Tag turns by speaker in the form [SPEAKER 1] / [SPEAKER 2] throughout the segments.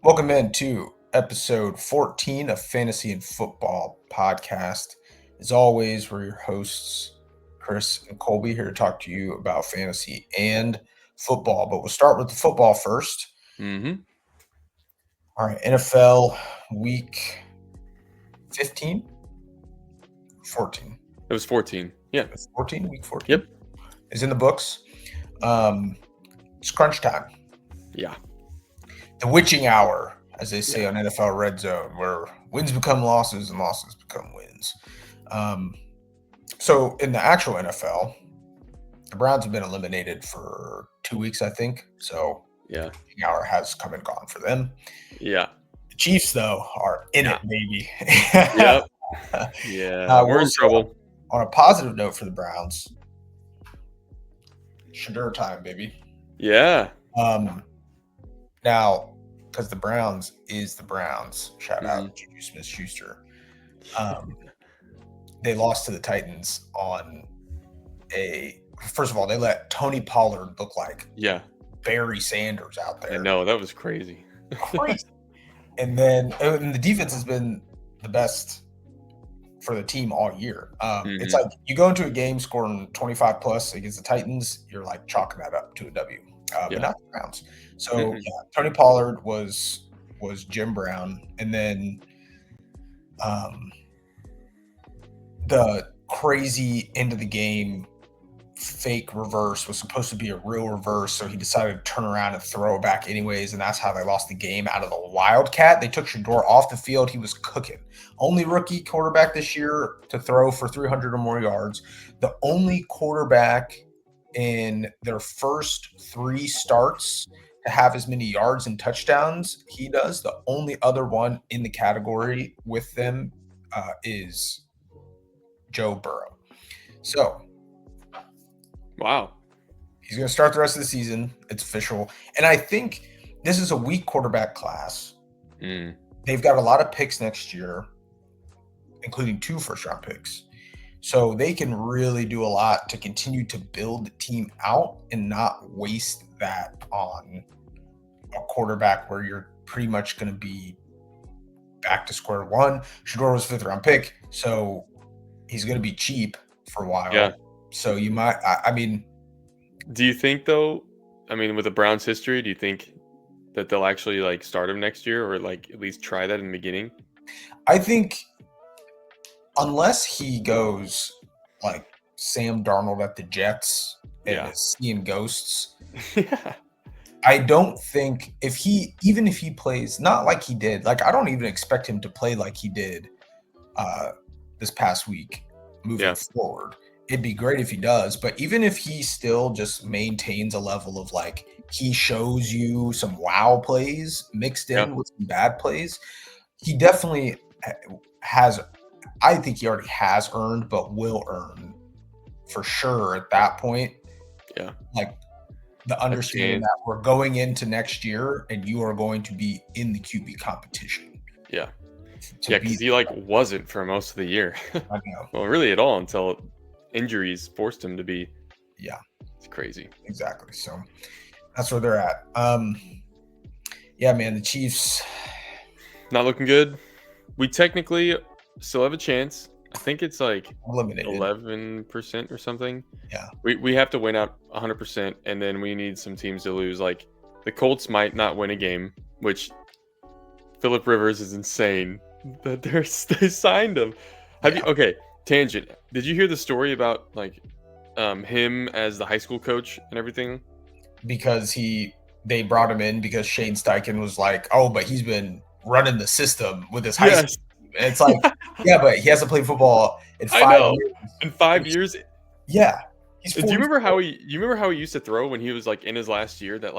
[SPEAKER 1] Welcome in to episode 14 of Fantasy and Football podcast. As always, we're your hosts, Chris and Colby, here to talk to you about fantasy and football. But we'll start with the football first.
[SPEAKER 2] Mm-hmm.
[SPEAKER 1] All right, NFL week 15? 14.
[SPEAKER 2] It was 14. Yeah.
[SPEAKER 1] It's 14, week 14.
[SPEAKER 2] Yep.
[SPEAKER 1] Is in the books. It's crunch time.
[SPEAKER 2] Yeah.
[SPEAKER 1] The witching hour, as they say on NFL Red Zone, where wins become losses and losses become wins. So in the actual NFL, the Browns have been eliminated for 2 weeks, I think. So
[SPEAKER 2] Yeah.
[SPEAKER 1] the hour has come and gone for them.
[SPEAKER 2] Yeah.
[SPEAKER 1] The Chiefs, though, are in it, baby.
[SPEAKER 2] Yep. Yeah. We're in trouble.
[SPEAKER 1] On a positive note for the Browns, Shadur time, baby.
[SPEAKER 2] Yeah.
[SPEAKER 1] Now, because the Browns is the Browns, shout out to Juju Smith-Schuster. They lost to the Titans on first of all, they let Tony Pollard look like Barry Sanders out there.
[SPEAKER 2] I know, that was crazy.
[SPEAKER 1] And then the defense has been the best for the team all year. It's like you go into a game scoring 25 plus against the Titans, you're like chalking that up to a W. But not the Browns. So Tony Pollard was Jim Brown, and then the crazy end of the game fake reverse was supposed to be a real reverse, so he decided to turn around and throw it back anyways, and that's how they lost the game out of the Wildcat. They took Shador off the field. He was cooking. Only rookie quarterback this year to throw for 300 or more yards. The only quarterback in their first 3 starts to have as many yards and touchdowns he does. The only other one in the category with them is Joe Burrow. So,
[SPEAKER 2] wow.
[SPEAKER 1] He's going to start the rest of the season. It's official. And I think this is a weak quarterback class. They've got a lot of picks next year, including 2 first-round picks. So they can really do a lot to continue to build the team out and not waste that on a quarterback where you're pretty much going to be back to square one. Shador was a 5th-round pick, so he's going to be cheap for a while.
[SPEAKER 2] Yeah.
[SPEAKER 1] So you might, I mean.
[SPEAKER 2] Do you think, though, with the Browns' history, do you think that they'll actually, start him next year or, at least try that in the beginning?
[SPEAKER 1] I think unless he goes like Sam Darnold at the Jets and is seeing ghosts, I don't think even if he plays not like he did, I don't even expect him to play like he did this past week moving forward. It'd be great if he does, but even if he still just maintains a level of he shows you some wow plays mixed in with some bad plays, he definitely has. I think he already has earned, but will earn for sure at that point.
[SPEAKER 2] Yeah.
[SPEAKER 1] The understanding that we're going into next year and you are going to be in the QB competition.
[SPEAKER 2] Yeah. Because he wasn't for most of the year.
[SPEAKER 1] I know.
[SPEAKER 2] Well, really at all until injuries forced him to be.
[SPEAKER 1] Yeah.
[SPEAKER 2] It's crazy.
[SPEAKER 1] Exactly. So that's where they're at. Yeah, man, the Chiefs.
[SPEAKER 2] Not looking good. We technically still have a chance. I think it's
[SPEAKER 1] eliminated
[SPEAKER 2] 11% or something.
[SPEAKER 1] Yeah.
[SPEAKER 2] We have to win out 100%, and then we need some teams to lose. The Colts might not win a game, which Phillip Rivers is insane that they signed him. Okay, tangent. Did you hear the story about him as the high school coach and everything?
[SPEAKER 1] Because they brought him in because Shane Steichen was but he's been running the system with his high school. And it's but he hasn't played football in 5 years.
[SPEAKER 2] In 5 years?
[SPEAKER 1] Yeah.
[SPEAKER 2] Do you remember how he used to throw when he was in his last year that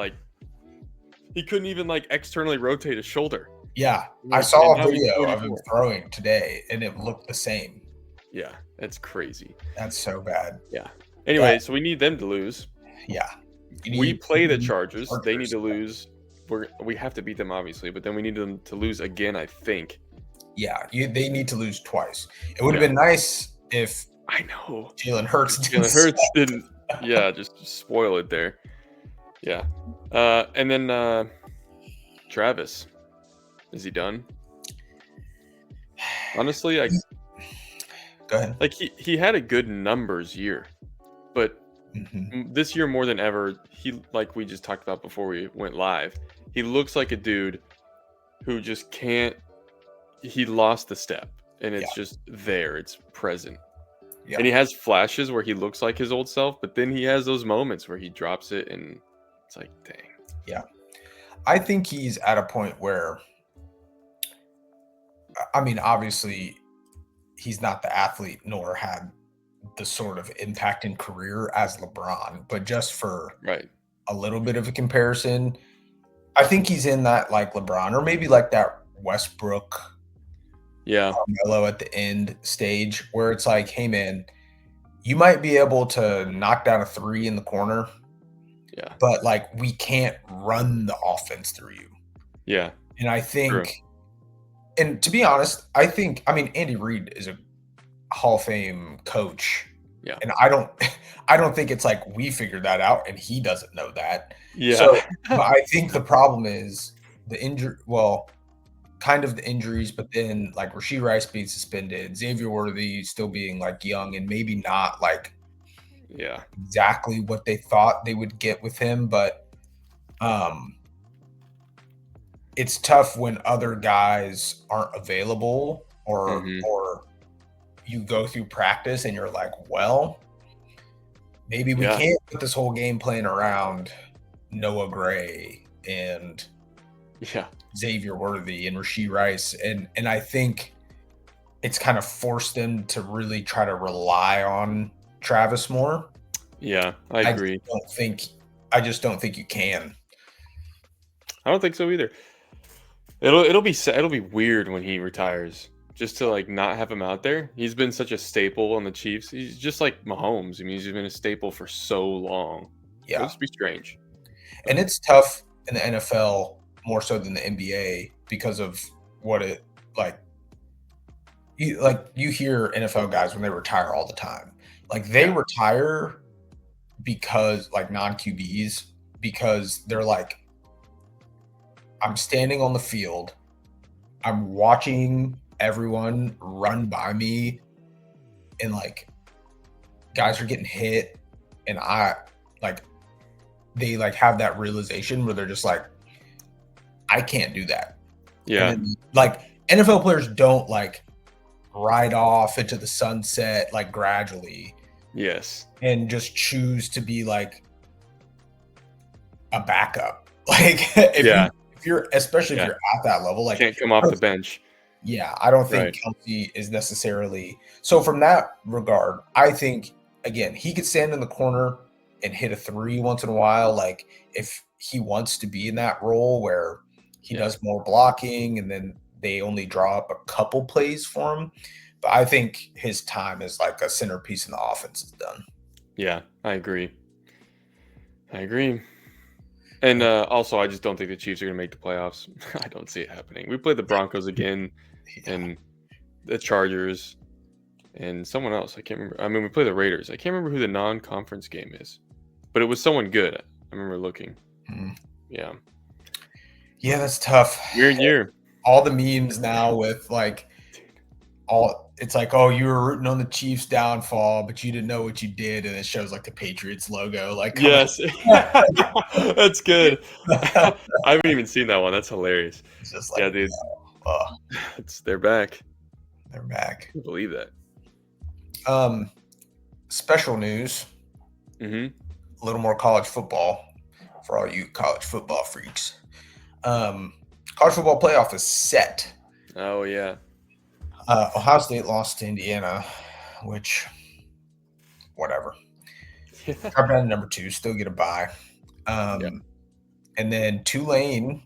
[SPEAKER 2] he couldn't even externally rotate his shoulder?
[SPEAKER 1] Yeah. I saw a video of him throwing today and it looked the same.
[SPEAKER 2] Yeah, that's crazy.
[SPEAKER 1] That's so bad.
[SPEAKER 2] Yeah. Anyway, so we need them to lose.
[SPEAKER 1] Yeah.
[SPEAKER 2] We play the Chargers. They need to lose. We have to beat them, obviously, but then we need them to lose again, I think.
[SPEAKER 1] Yeah, they need to lose twice. It would have been nice if Jalen Hurts
[SPEAKER 2] didn't just spoil it there. Yeah. And then Travis. Is he done? Honestly,
[SPEAKER 1] Go ahead.
[SPEAKER 2] like he had a good numbers year, but this year more than ever, he, like we just talked about before we went live, he looks like a dude who just can't. He lost the step, and
[SPEAKER 1] Yeah.
[SPEAKER 2] it's just there. It's present.
[SPEAKER 1] Yeah.
[SPEAKER 2] And he has flashes where he looks like his old self, but then he has those moments where he drops it, and it's like, dang.
[SPEAKER 1] Yeah. I think he's at a point where, I mean, obviously, he's not the athlete nor had the sort of impact in career as LeBron, but just for
[SPEAKER 2] Right.
[SPEAKER 1] a little bit of a comparison, I think he's in that like LeBron or maybe like that Westbrook,
[SPEAKER 2] Yeah.
[SPEAKER 1] Carmelo at the end stage where it's like, hey man, you might be able to knock down a three in the corner,
[SPEAKER 2] Yeah.
[SPEAKER 1] but like we can't run the offense through you.
[SPEAKER 2] Yeah.
[SPEAKER 1] And I
[SPEAKER 2] True.
[SPEAKER 1] think, and to be honest, I mean, Andy Reid is a Hall of Fame coach.
[SPEAKER 2] Yeah.
[SPEAKER 1] And I don't think it's like we figured that out and he doesn't know that.
[SPEAKER 2] Yeah.
[SPEAKER 1] So, but I think the problem is the injury, well, kind of the injuries, but then like Rashee Rice being suspended, Xavier Worthy still being like young and maybe not like
[SPEAKER 2] Yeah.
[SPEAKER 1] exactly what they thought they would get with him, but it's tough when other guys aren't available or you go through practice and you're like, well, maybe we
[SPEAKER 2] Yeah.
[SPEAKER 1] can't put this whole game plan around Noah Gray and
[SPEAKER 2] Yeah.
[SPEAKER 1] Xavier Worthy and Rashee Rice. And I think it's kind of forced them to really try to rely on Travis more.
[SPEAKER 2] Yeah. I agree.
[SPEAKER 1] I just don't think you can.
[SPEAKER 2] I don't think so either. It'll be weird when he retires. Just to like not have him out there. He's been such a staple on the Chiefs. He's just like Mahomes. I mean, he's been a staple for so long.
[SPEAKER 1] Yeah.
[SPEAKER 2] It'll just be strange.
[SPEAKER 1] And it's tough in the NFL more so than the NBA because of what it like. You hear NFL guys when they retire all the time. Like they retire because like non-QBs because they're like, I'm standing on the field, I'm watching everyone run by me, and like guys are getting hit, and they like have that realization where they're just like, I can't do that.
[SPEAKER 2] Yeah.
[SPEAKER 1] And then, like NFL players don't like ride off into the sunset like gradually.
[SPEAKER 2] Yes.
[SPEAKER 1] And just choose to be like a backup. Like if you're especially if you're at that level, like
[SPEAKER 2] can't come off the bench.
[SPEAKER 1] Yeah, I don't think Kelsey is necessarily so from that regard, I think again, he could stand in the corner and hit a three once in a while. Like if he wants to be in that role where he does more blocking and then they only draw up a couple plays for him. But I think his time as like a centerpiece in the offense is done.
[SPEAKER 2] Yeah, I agree. And also, I just don't think the Chiefs are going to make the playoffs. I don't see it happening. We play the Broncos again and the Chargers and someone else. I can't remember. I mean, we play the Raiders. I can't remember who the non-conference game is, but it was someone good. I remember looking. Yeah.
[SPEAKER 1] Yeah, that's tough.
[SPEAKER 2] Weird year.
[SPEAKER 1] All the memes now with like it's like, oh, you were rooting on the Chiefs' downfall, but you didn't know what you did, and it shows like the Patriots logo. Like,
[SPEAKER 2] yes, that's good. I haven't even seen that one. That's hilarious.
[SPEAKER 1] It's just like,
[SPEAKER 2] dude. They're back.
[SPEAKER 1] They're back.
[SPEAKER 2] I can't believe that.
[SPEAKER 1] Special news. A little more college football for all you college football freaks. College football playoff is set.
[SPEAKER 2] Oh yeah.
[SPEAKER 1] Ohio State lost to Indiana, which, whatever. Drop down to number 2, still get a bye. And then Tulane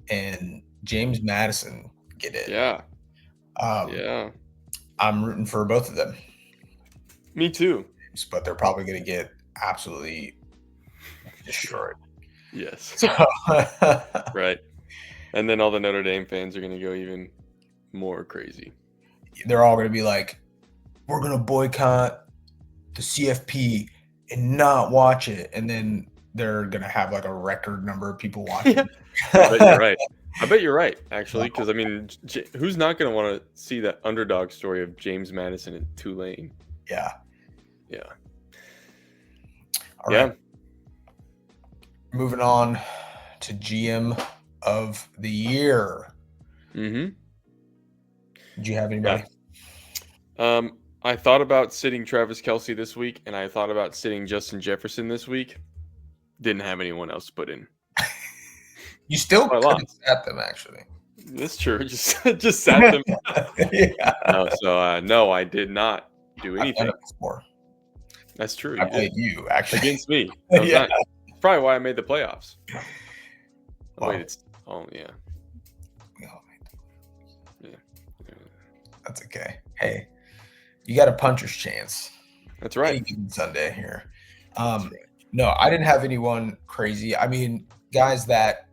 [SPEAKER 1] and James Madison get it.
[SPEAKER 2] Yeah.
[SPEAKER 1] I'm rooting for both of them.
[SPEAKER 2] Me too.
[SPEAKER 1] But they're probably going to get absolutely destroyed.
[SPEAKER 2] Yes.
[SPEAKER 1] So,
[SPEAKER 2] right. And then all the Notre Dame fans are going to go even more crazy.
[SPEAKER 1] They're all going to be like, we're going to boycott the CFP and not watch it. And then they're going to have like a record number of people watching.
[SPEAKER 2] But you're right. I bet you're right, actually, because I mean, who's not going to want to see that underdog story of James Madison and Tulane?
[SPEAKER 1] Yeah.
[SPEAKER 2] Yeah.
[SPEAKER 1] All right. Moving on to GM of the year.
[SPEAKER 2] Mm-hmm.
[SPEAKER 1] Did you have anybody?
[SPEAKER 2] I thought about sitting Travis Kelce this week, and I thought about sitting Justin Jefferson this week. Didn't have anyone else to put in.
[SPEAKER 1] You still could have sat them, actually.
[SPEAKER 2] That's true. Just sat them.
[SPEAKER 1] Yeah.
[SPEAKER 2] No, I did not do anything.
[SPEAKER 1] I've done it before.
[SPEAKER 2] That's true.
[SPEAKER 1] I played you, actually.
[SPEAKER 2] Against me. That was nice. That's probably why I made the playoffs.
[SPEAKER 1] Well,
[SPEAKER 2] wait, yeah.
[SPEAKER 1] We all made the That's okay. Hey, you got a puncher's chance.
[SPEAKER 2] That's right.
[SPEAKER 1] Any given Sunday here. No, I didn't have anyone crazy. I mean, guys that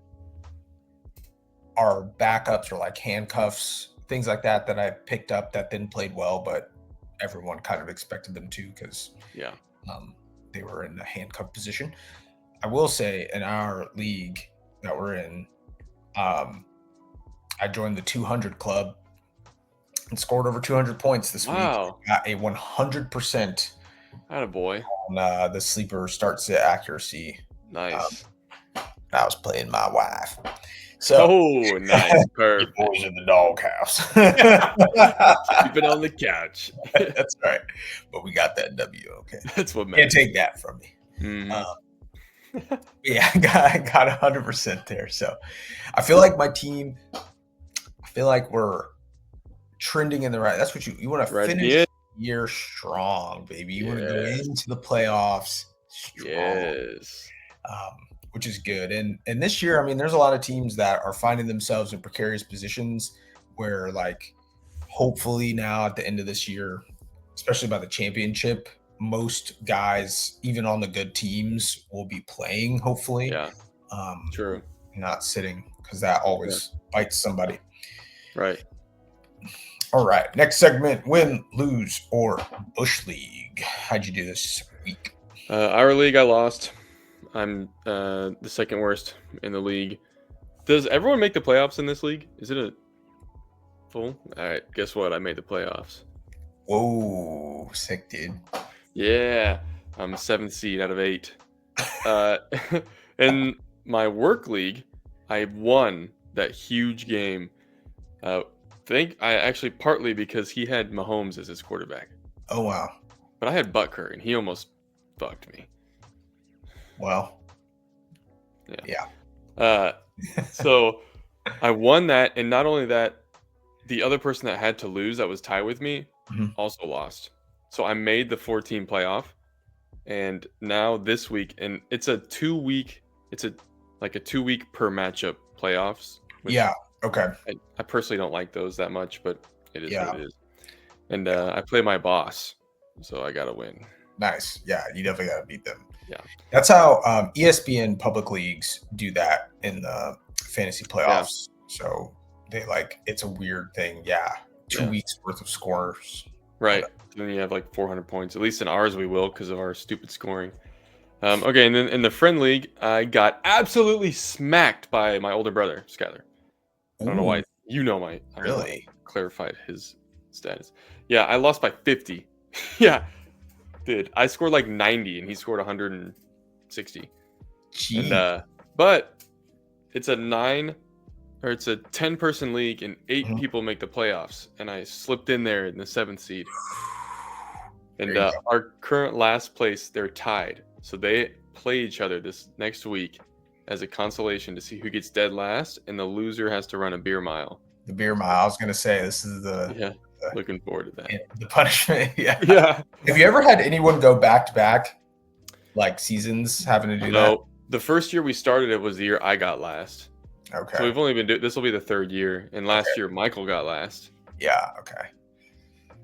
[SPEAKER 1] are backups or like handcuffs, things like that I picked up that then played well, but everyone kind of expected them to because they were in the handcuff position. I will say in our league that we're in, I joined the 200 club and scored over 200 points this week. Got a 100%.
[SPEAKER 2] Attaboy.
[SPEAKER 1] On the sleeper start-sit accuracy.
[SPEAKER 2] Nice.
[SPEAKER 1] I was playing my wife. So,
[SPEAKER 2] nice. Perfect.
[SPEAKER 1] Boys in the doghouse.
[SPEAKER 2] Keep it on the couch.
[SPEAKER 1] That's right. But we got that W, okay?
[SPEAKER 2] That's what matters.
[SPEAKER 1] Can't take that from me.
[SPEAKER 2] Mm-hmm.
[SPEAKER 1] Yeah, I got 100% there. So I feel like my team, we're trending in the right. That's what you want to finish the year strong, baby. You want to go into the playoffs strong.
[SPEAKER 2] Yes.
[SPEAKER 1] Which is good. And this year, I mean, there's a lot of teams that are finding themselves in precarious positions where, like, hopefully now at the end of this year, especially by the championship, most guys, even on the good teams, will be playing, hopefully.
[SPEAKER 2] Yeah. True.
[SPEAKER 1] Not sitting, because that always bites somebody.
[SPEAKER 2] Right.
[SPEAKER 1] All right. Next segment, win, lose, or Bush League. How'd you do this week?
[SPEAKER 2] Our league, I lost. I'm the second worst in the league. Does everyone make the playoffs in this league? Is it a full? All right. Guess what? I made the playoffs.
[SPEAKER 1] Whoa. Sick, dude.
[SPEAKER 2] Yeah. I'm 7th seed out of 8. In my work league, I won that huge game. I actually partly because he had Mahomes as his quarterback.
[SPEAKER 1] Oh, wow.
[SPEAKER 2] But I had Butker, and he almost fucked me.
[SPEAKER 1] Well,
[SPEAKER 2] yeah. So I won that, and not only that, the other person that had to lose that was tied with me also lost. So I made the 4-team playoff, and now this week, and it's a 2-week. It's a 2-week per matchup playoffs.
[SPEAKER 1] Yeah. Okay.
[SPEAKER 2] I personally don't like those that much, but it is what it is. And I play my boss, so I gotta win.
[SPEAKER 1] Nice. Yeah, you definitely gotta beat them.
[SPEAKER 2] Yeah.
[SPEAKER 1] That's how ESPN public leagues do that in the fantasy playoffs. Yeah. So they it's a weird thing. Yeah. 2 weeks worth of scores.
[SPEAKER 2] Right. Then you have 400 points. At least in ours we will because of our stupid scoring. Okay, and then in the friend league, I got absolutely smacked by my older brother, Skyler. I don't know why. You know I clarified his status. Yeah, I lost by 50. Yeah. Dude, I scored 90 and he scored 160.
[SPEAKER 1] Jeez.
[SPEAKER 2] And but it's a 10-person league and 8 people make the playoffs, and I slipped in there in the 7th seed. And our current last place, they're tied. So they play each other this next week as a consolation to see who gets dead last, and the loser has to run a beer mile.
[SPEAKER 1] The beer mile. I was going to say, this is
[SPEAKER 2] looking forward to that.
[SPEAKER 1] The punishment. Yeah.
[SPEAKER 2] Yeah.
[SPEAKER 1] Have you ever had anyone go back-to-back, seasons having to do that?
[SPEAKER 2] No. The first year we started, it was the year I got last.
[SPEAKER 1] Okay.
[SPEAKER 2] So we've only been this will be the 3rd year, and last year Michael got last.
[SPEAKER 1] Yeah. Okay.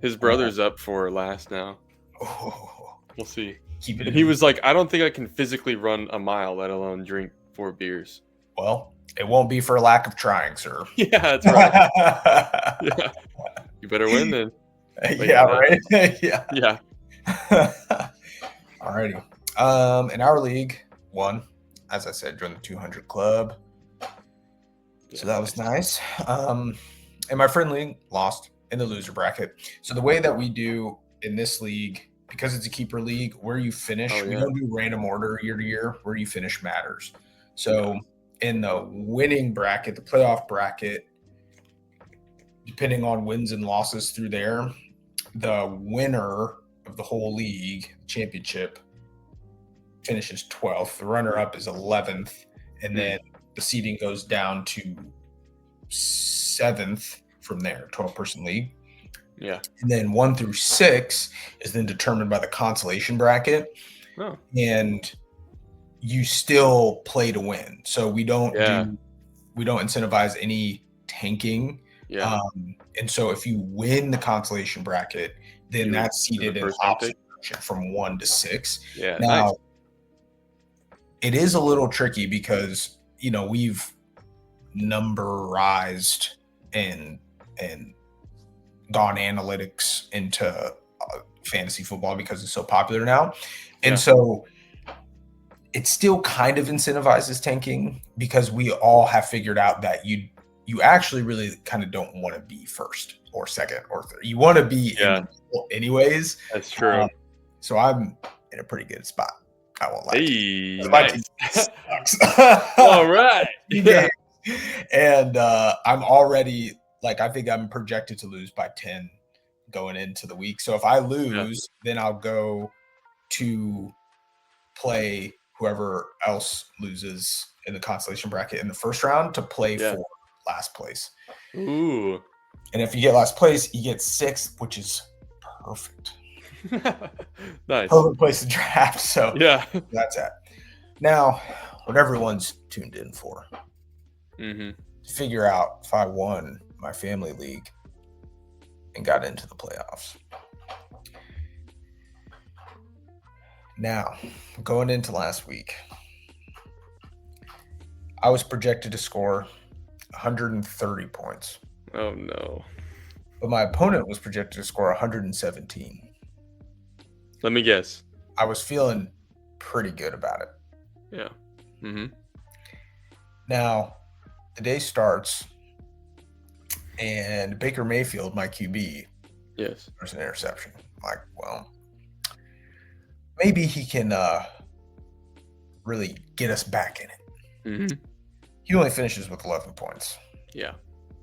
[SPEAKER 2] His brother's up for last now.
[SPEAKER 1] Oh.
[SPEAKER 2] We'll see. And he was like, I don't think I can physically run a mile, let alone drink 4 beers.
[SPEAKER 1] Well, it won't be for lack of trying, sir.
[SPEAKER 2] Yeah, that's right. Yeah. You better win then.
[SPEAKER 1] Yeah, right? Yeah.
[SPEAKER 2] Yeah.
[SPEAKER 1] Alrighty. In our league, won. As I said, joined the 200 club. So that was nice. And my friend league lost in the loser bracket. So the way that we do in this league, because it's a keeper league, where you finish, we don't do random order year to year. Where you finish matters. So in the winning bracket, the playoff bracket, depending on wins and losses through there, the winner of the whole league championship finishes 12th. The runner-up is 11th, and then the seeding goes down to 7th from there, 12-person league.
[SPEAKER 2] Yeah.
[SPEAKER 1] And then 1 through 6 is then determined by the consolation bracket.
[SPEAKER 2] Oh.
[SPEAKER 1] And you still play to win. So we don't incentivize any tanking.
[SPEAKER 2] Yeah.
[SPEAKER 1] And so if you win the consolation bracket, then that's seeded in opposite direction from 1 to 6.
[SPEAKER 2] Yeah.
[SPEAKER 1] Now, it is a little tricky because, we've numberized and gone analytics into fantasy football because it's so popular now. And so it still kind of incentivizes tanking because we all have figured out that you actually really kind of don't want to be first or second or third. You want to be in the middle anyways.
[SPEAKER 2] That's true.
[SPEAKER 1] So I'm in a pretty good spot. I won't lie.
[SPEAKER 2] Hey,
[SPEAKER 1] nice.
[SPEAKER 2] Sucks. All right.
[SPEAKER 1] Yeah. And I'm already I think I'm projected to lose by 10 going into the week. So if I lose, then I'll go to play whoever else loses in the consolation bracket in the first round to play for last place.
[SPEAKER 2] Ooh.
[SPEAKER 1] And if you get last place, you get 6th, which is perfect.
[SPEAKER 2] Nice.
[SPEAKER 1] Perfect place to draft. So that's it. Now, what everyone's tuned in for. To figure out if I won my family league and got into the playoffs. Now, going into last week, I was projected to score 130 points.
[SPEAKER 2] Oh, no.
[SPEAKER 1] But my opponent was projected to score 117.
[SPEAKER 2] Let me guess.
[SPEAKER 1] I was feeling pretty good about it.
[SPEAKER 2] Yeah.
[SPEAKER 1] Now, the day starts, and Baker Mayfield, my QB, there's an interception. I'm like, well, maybe he can really get us back in it. He only finishes with 11 points.
[SPEAKER 2] Yeah.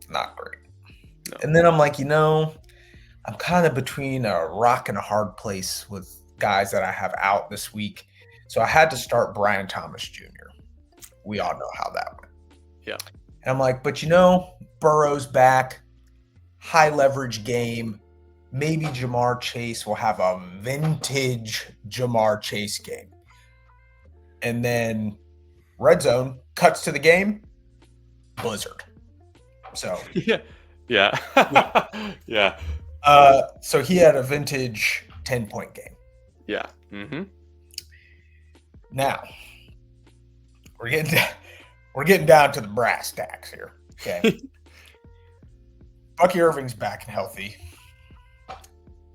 [SPEAKER 1] Not great.
[SPEAKER 2] No.
[SPEAKER 1] And then I'm like, I'm kind of between a rock and a hard place with guys that I have out this week. So I had to start Brian Thomas Jr. We all know how that went.
[SPEAKER 2] Yeah.
[SPEAKER 1] And I'm like, but Burrow's back, high leverage game. Maybe Jamar Chase will have a vintage Jamar Chase game. And then red zone cuts to the game, blizzard. So
[SPEAKER 2] yeah.
[SPEAKER 1] So he had a vintage 10-point game.
[SPEAKER 2] Yeah.
[SPEAKER 1] Now we're getting down to the brass tacks here. Okay. Bucky Irving's back and healthy.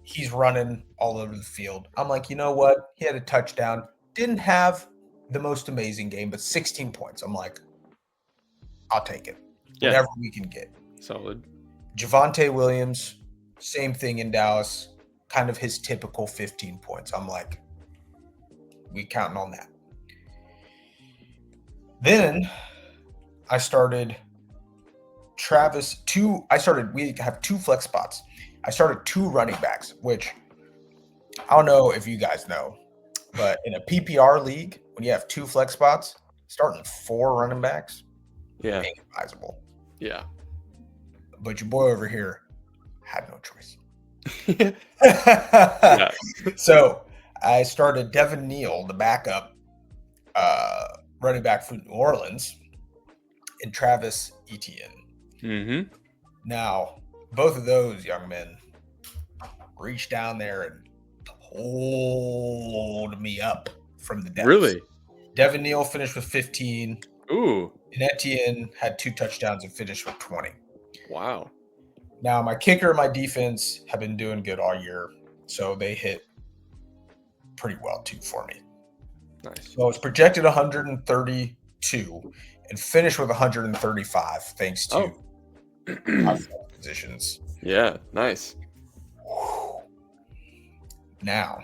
[SPEAKER 1] He's running all over the field. I'm like, you know what? He had a touchdown. Didn't have the most amazing game, but 16 points. I'm like, I'll take it. Whatever we can get.
[SPEAKER 2] Solid.
[SPEAKER 1] Javonte Williams, same thing in Dallas. Kind of his typical 15 points. I'm like, we counting on that. Then I started we have 2 flex spots. I started 2 running backs, which I don't know if you guys know, but in a PPR league, when you have 2 flex spots, starting 4 running backs, ain't advisable.
[SPEAKER 2] Yeah.
[SPEAKER 1] But your boy over here had no choice. So I started Devin Neal, the backup running back for New Orleans, and Travis Etienne. Now, both of those young men reached down there and pulled me up from the depths.
[SPEAKER 2] Really?
[SPEAKER 1] Devin Neal finished with 15.
[SPEAKER 2] Ooh.
[SPEAKER 1] And Etienne had 2 touchdowns and finished with 20.
[SPEAKER 2] Wow.
[SPEAKER 1] Now, my kicker and my defense have been doing good all year, so they hit pretty well, too, for me.
[SPEAKER 2] Nice.
[SPEAKER 1] So I was projected 132, and finished with 135 thanks to our positions.
[SPEAKER 2] Yeah, nice.
[SPEAKER 1] Now,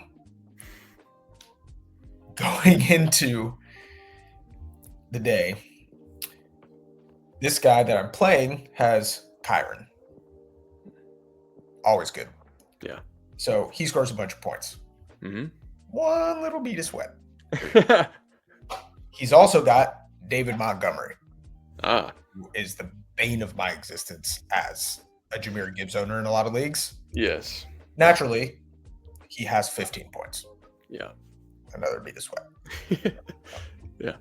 [SPEAKER 1] going into the day, this guy that I'm playing has Kyron. Always good.
[SPEAKER 2] Yeah.
[SPEAKER 1] So he scores a bunch of points.
[SPEAKER 2] Mm-hmm.
[SPEAKER 1] One little beat of sweat. He's also got David Montgomery, who is the bane of my existence as a Jahmyr Gibbs owner in a lot of leagues.
[SPEAKER 2] Yes.
[SPEAKER 1] Naturally, he has 15 points.
[SPEAKER 2] Yeah.
[SPEAKER 1] Another beat of sweat.
[SPEAKER 2] Yeah.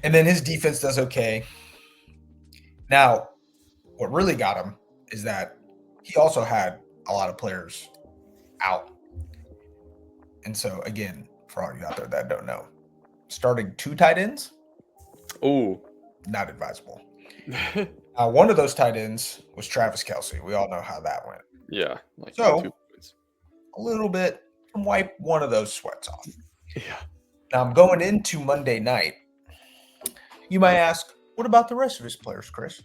[SPEAKER 1] And then his defense does okay. Now, what really got him is that he also had a lot of players out. And so, again, for all you out there that don't know, starting 2 tight ends, not advisable. One of those tight ends was Travis Kelce. We all know how that went.
[SPEAKER 2] Yeah. Like
[SPEAKER 1] so,
[SPEAKER 2] 2 points.
[SPEAKER 1] A little bit, wipe one of those sweats off.
[SPEAKER 2] Yeah.
[SPEAKER 1] Now, I'm going into Monday night. You might ask, what about the rest of his players, Chris?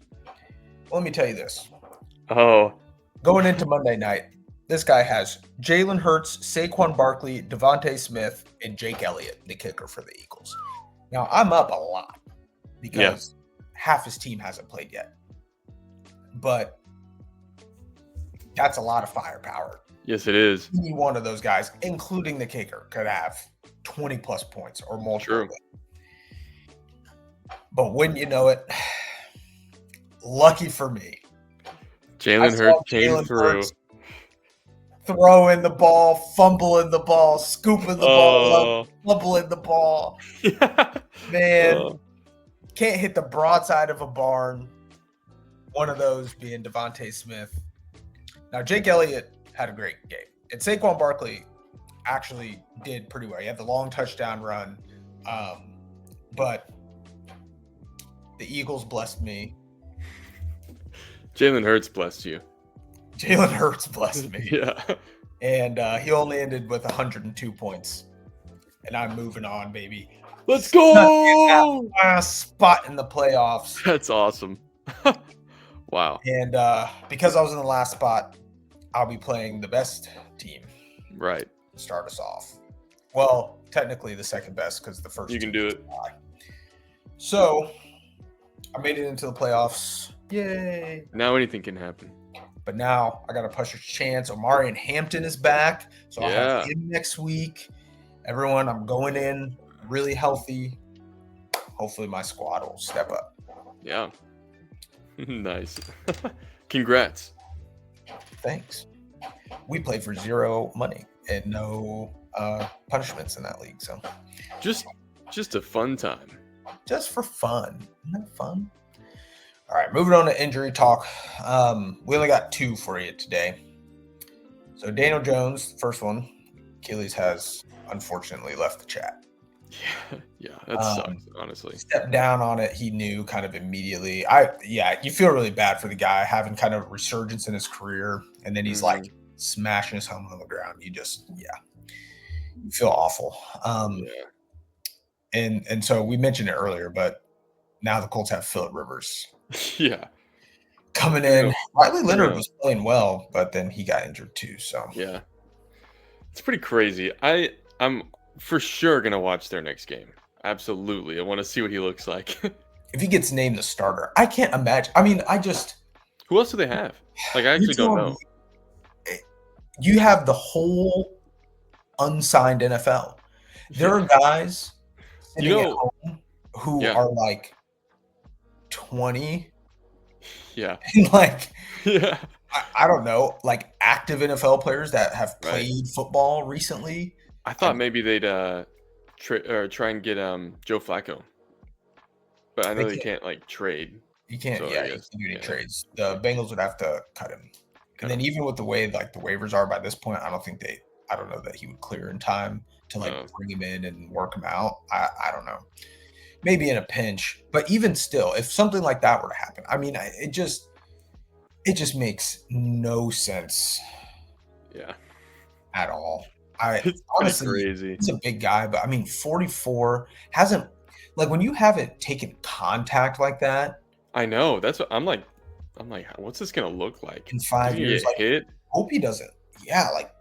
[SPEAKER 1] Well, let me tell you this. Going into Monday night, this guy has Jalen Hurts, Saquon Barkley, Devontae Smith, and Jake Elliott, the kicker for the Eagles. Now, I'm up a lot because half his team hasn't played yet. But that's a lot of firepower.
[SPEAKER 2] Yes, it is.
[SPEAKER 1] Any one of those guys, including the kicker, could have 20-plus points or multiple.
[SPEAKER 2] True.
[SPEAKER 1] But wouldn't you know it, lucky for me,
[SPEAKER 2] Jalen Hurts came through.
[SPEAKER 1] Throwing the ball, fumbling the ball, scooping the ball up, fumbling the ball. Man, can't hit the broadside of a barn. One of those being Devontae Smith. Now, Jake Elliott had a great game. And Saquon Barkley actually did pretty well. He had the long touchdown run. But the Eagles blessed me.
[SPEAKER 2] Jalen Hurts blessed you.
[SPEAKER 1] Jalen Hurts blessed me.
[SPEAKER 2] Yeah.
[SPEAKER 1] And he only ended with 102 points. And I'm moving on, baby.
[SPEAKER 2] Let's go!
[SPEAKER 1] Last spot in the playoffs.
[SPEAKER 2] That's awesome. Wow.
[SPEAKER 1] And because I was in the last spot, I'll be playing the best team.
[SPEAKER 2] Right.
[SPEAKER 1] To start us off. Well, technically the second best because the first.
[SPEAKER 2] You can do it.
[SPEAKER 1] So I made it into the playoffs. Yay.
[SPEAKER 2] Now anything can happen.
[SPEAKER 1] But now I got a pusher's chance. Omari and Hampton is back. So I'll have him next week. Everyone, I'm going in really healthy. Hopefully my squad will step up.
[SPEAKER 2] Yeah. Nice. Congrats.
[SPEAKER 1] Thanks. We played for 0 money and no punishments in that league. So
[SPEAKER 2] just a fun time.
[SPEAKER 1] Just for fun. Isn't that fun? All right, moving on to injury talk. We only got 2 for you today. So Daniel Jones, first one, Achilles has unfortunately left the chat.
[SPEAKER 2] Yeah, that sucks, honestly.
[SPEAKER 1] Stepped down on it, he knew kind of immediately. You feel really bad for the guy having kind of resurgence in his career, and then he's like smashing his helmet on the ground. You feel awful. And so we mentioned it earlier, but now the Colts have Phillip Rivers.
[SPEAKER 2] Yeah.
[SPEAKER 1] Coming in. Riley Leonard was playing well, but then he got injured too. So
[SPEAKER 2] yeah. It's pretty crazy. I'm for sure gonna watch their next game. Absolutely. I want to see what he looks like.
[SPEAKER 1] If he gets named the starter, I can't imagine. I mean,
[SPEAKER 2] who else do they have? Like, I actually don't know.
[SPEAKER 1] You have the whole unsigned NFL. There are guys sitting at home who are like 20.
[SPEAKER 2] Yeah.
[SPEAKER 1] And I don't know, like active NFL players that have played football recently.
[SPEAKER 2] I thought maybe they'd try and get Joe Flacco. But I know they can't like trade.
[SPEAKER 1] You can't, you can't do any trades. The Bengals would have to cut him. And then even with the way like the waivers are by this point, I don't know that he would clear in time to bring him in and work him out. I don't know. Maybe in a pinch, but even still, if something like that were to happen, I mean, it just makes no sense.
[SPEAKER 2] Yeah.
[SPEAKER 1] At all.
[SPEAKER 2] It's pretty
[SPEAKER 1] Honestly,
[SPEAKER 2] crazy.
[SPEAKER 1] he's a big guy, but I mean, 44 hasn't like when you haven't taken contact like that
[SPEAKER 2] I know. That's what I'm like, what's this gonna look like?
[SPEAKER 1] in
[SPEAKER 2] Is he
[SPEAKER 1] 5
[SPEAKER 2] gonna
[SPEAKER 1] years.
[SPEAKER 2] get
[SPEAKER 1] Like,
[SPEAKER 2] hit?
[SPEAKER 1] hope he doesn't. Yeah, like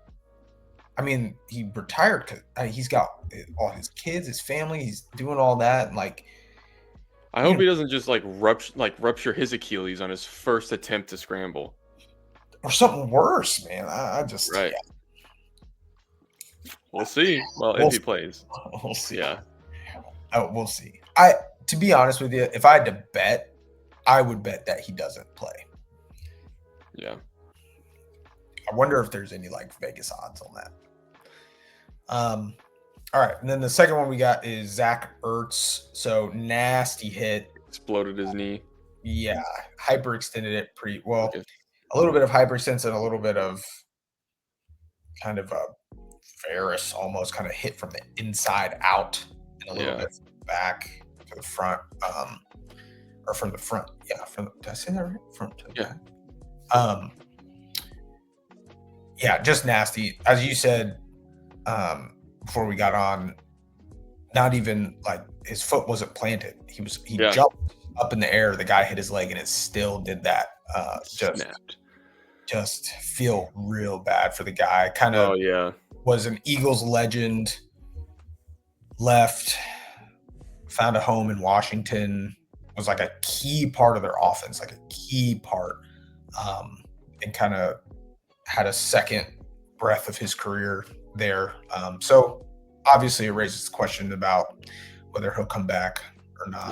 [SPEAKER 1] I mean, he retired because he's got all his kids, his family. He's doing all that, and like
[SPEAKER 2] I
[SPEAKER 1] you
[SPEAKER 2] hope
[SPEAKER 1] know,
[SPEAKER 2] he doesn't just rupture his Achilles on his first attempt to scramble.
[SPEAKER 1] or something worse, man. I just
[SPEAKER 2] Right.
[SPEAKER 1] yeah,
[SPEAKER 2] We'll see. Well, if
[SPEAKER 1] we'll
[SPEAKER 2] he
[SPEAKER 1] see.
[SPEAKER 2] plays.
[SPEAKER 1] We'll see.
[SPEAKER 2] Yeah.
[SPEAKER 1] Oh, we'll see. I to be honest with you, if I had to bet, I would bet that he doesn't play.
[SPEAKER 2] Yeah.
[SPEAKER 1] I wonder if there's any like Vegas odds on that. All right, and then the second one we got is Zach Ertz. So nasty hit.
[SPEAKER 2] Exploded his knee.
[SPEAKER 1] Yeah, hyperextended it pretty well.
[SPEAKER 2] Okay.
[SPEAKER 1] A little bit of hyperextension, and a little bit of kind of a Ferris almost kind of hit from the inside out and a little
[SPEAKER 2] Yeah.
[SPEAKER 1] bit back to the front. Or from the front. Yeah, did I say that right? Front to the
[SPEAKER 2] Yeah.
[SPEAKER 1] back. Yeah, just nasty. As you said, before we got on, not even like his foot wasn't planted. He jumped up in the air. The guy hit his leg, and it still did that.
[SPEAKER 2] Snapped.
[SPEAKER 1] Just feel real bad for the guy. Kind of
[SPEAKER 2] Oh yeah.
[SPEAKER 1] was an Eagles legend. Left, found a home in Washington. Was like a key part of their offense, like a key part, and kind of had a second breath of his career there. So obviously it raises the question about whether he'll come back or not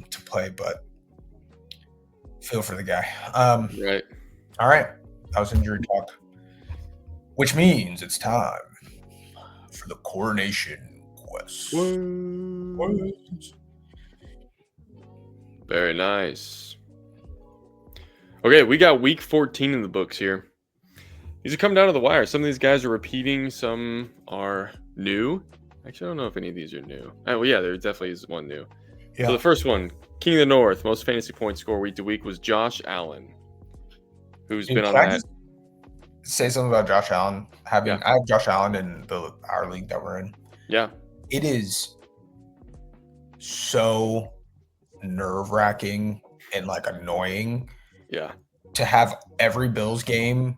[SPEAKER 1] to play, but feel for the guy.
[SPEAKER 2] Right.
[SPEAKER 1] All right. That was injury talk, which means it's time for the coronation quest.
[SPEAKER 2] Very nice. Okay, we got week 14 in the books here. These are coming down to the wire. Some of these guys are repeating, some are new. Actually, I don't know if any of these are new. Oh, well, yeah, there definitely is one new. Yeah. So the first one, King of the North, most fantasy point score week to week was Josh Allen, who's been on that.
[SPEAKER 1] Say something about Josh Allen. I have Josh Allen in our league that we're in.
[SPEAKER 2] Yeah.
[SPEAKER 1] It is so nerve-wracking and like annoying.
[SPEAKER 2] Yeah.
[SPEAKER 1] To have every Bills game,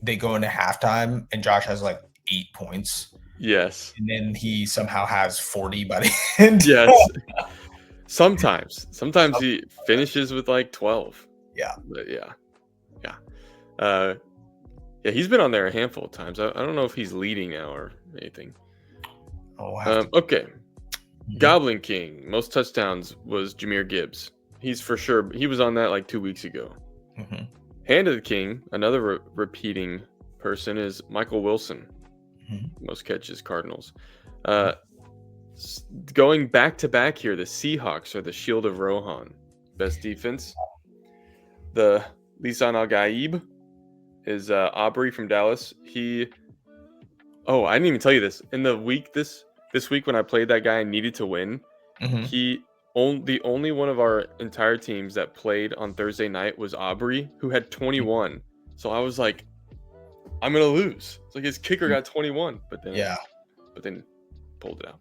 [SPEAKER 1] they go into halftime and Josh has like 8 points.
[SPEAKER 2] Yes.
[SPEAKER 1] And then he somehow has 40 by the end.
[SPEAKER 2] Yes. Sometimes he finishes with like 12.
[SPEAKER 1] Yeah.
[SPEAKER 2] But yeah. Yeah, he's been on there a handful of times. I don't know if he's leading now or anything. Okay. Mm-hmm. Goblin King, most touchdowns was Jahmyr Gibbs. He's for sure. He was on that like 2 weeks ago.
[SPEAKER 1] Mm-hmm.
[SPEAKER 2] Hand of the King, another repeating person is Michael Wilson.
[SPEAKER 1] Mm-hmm.
[SPEAKER 2] Most catches, Cardinals. Going back to back here, the Seahawks are the Shield of Rohan. Best defense. The Lisan Al-Gaib is Aubrey from Dallas. I didn't even tell you this. In the week this week when I played that guy and needed to win, the only one of our entire teams that played on Thursday night was Aubrey, who had 21. So I was like, I'm gonna lose. It's like his kicker got 21, but then pulled it out.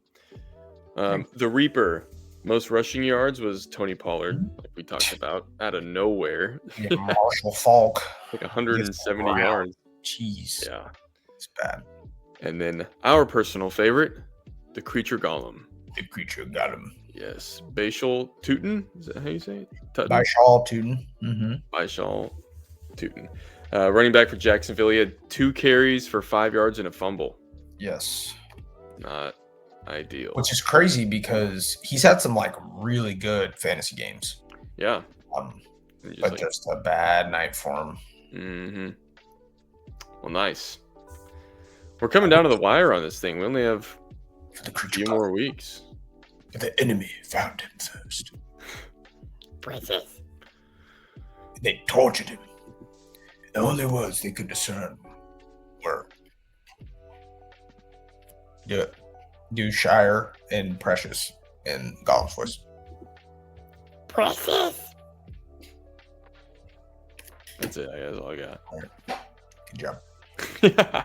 [SPEAKER 2] The Reaper, most rushing yards was Tony Pollard, like we talked about, out of nowhere.
[SPEAKER 1] Yeah, Marshall Falk.
[SPEAKER 2] Like 170 yards.
[SPEAKER 1] Jeez.
[SPEAKER 2] Yeah.
[SPEAKER 1] It's bad.
[SPEAKER 2] And then our personal favorite, the Creature Golem.
[SPEAKER 1] The Creature got him.
[SPEAKER 2] Yes. Bashal Tootin? Is that how you say it?
[SPEAKER 1] Bashal Tootin. Mm-hmm.
[SPEAKER 2] Bashal Tootin. Running back for Jacksonville, he had 2 carries for 5 yards and a fumble.
[SPEAKER 1] Yes.
[SPEAKER 2] Not ideal.
[SPEAKER 1] Which is crazy because he's had some like really good fantasy games.
[SPEAKER 2] Yeah.
[SPEAKER 1] But just a bad night for him.
[SPEAKER 2] Mm-hmm. Well, nice. We're coming down to the wire on this thing. We only have a few more weeks.
[SPEAKER 1] The enemy found him first.
[SPEAKER 3] Princess.
[SPEAKER 1] They tortured him. The only words they could discern were do Shire and Precious in Gollum's voice.
[SPEAKER 3] Precious.
[SPEAKER 2] That's it. That's all I got.
[SPEAKER 1] All right. Good job.
[SPEAKER 2] Yeah.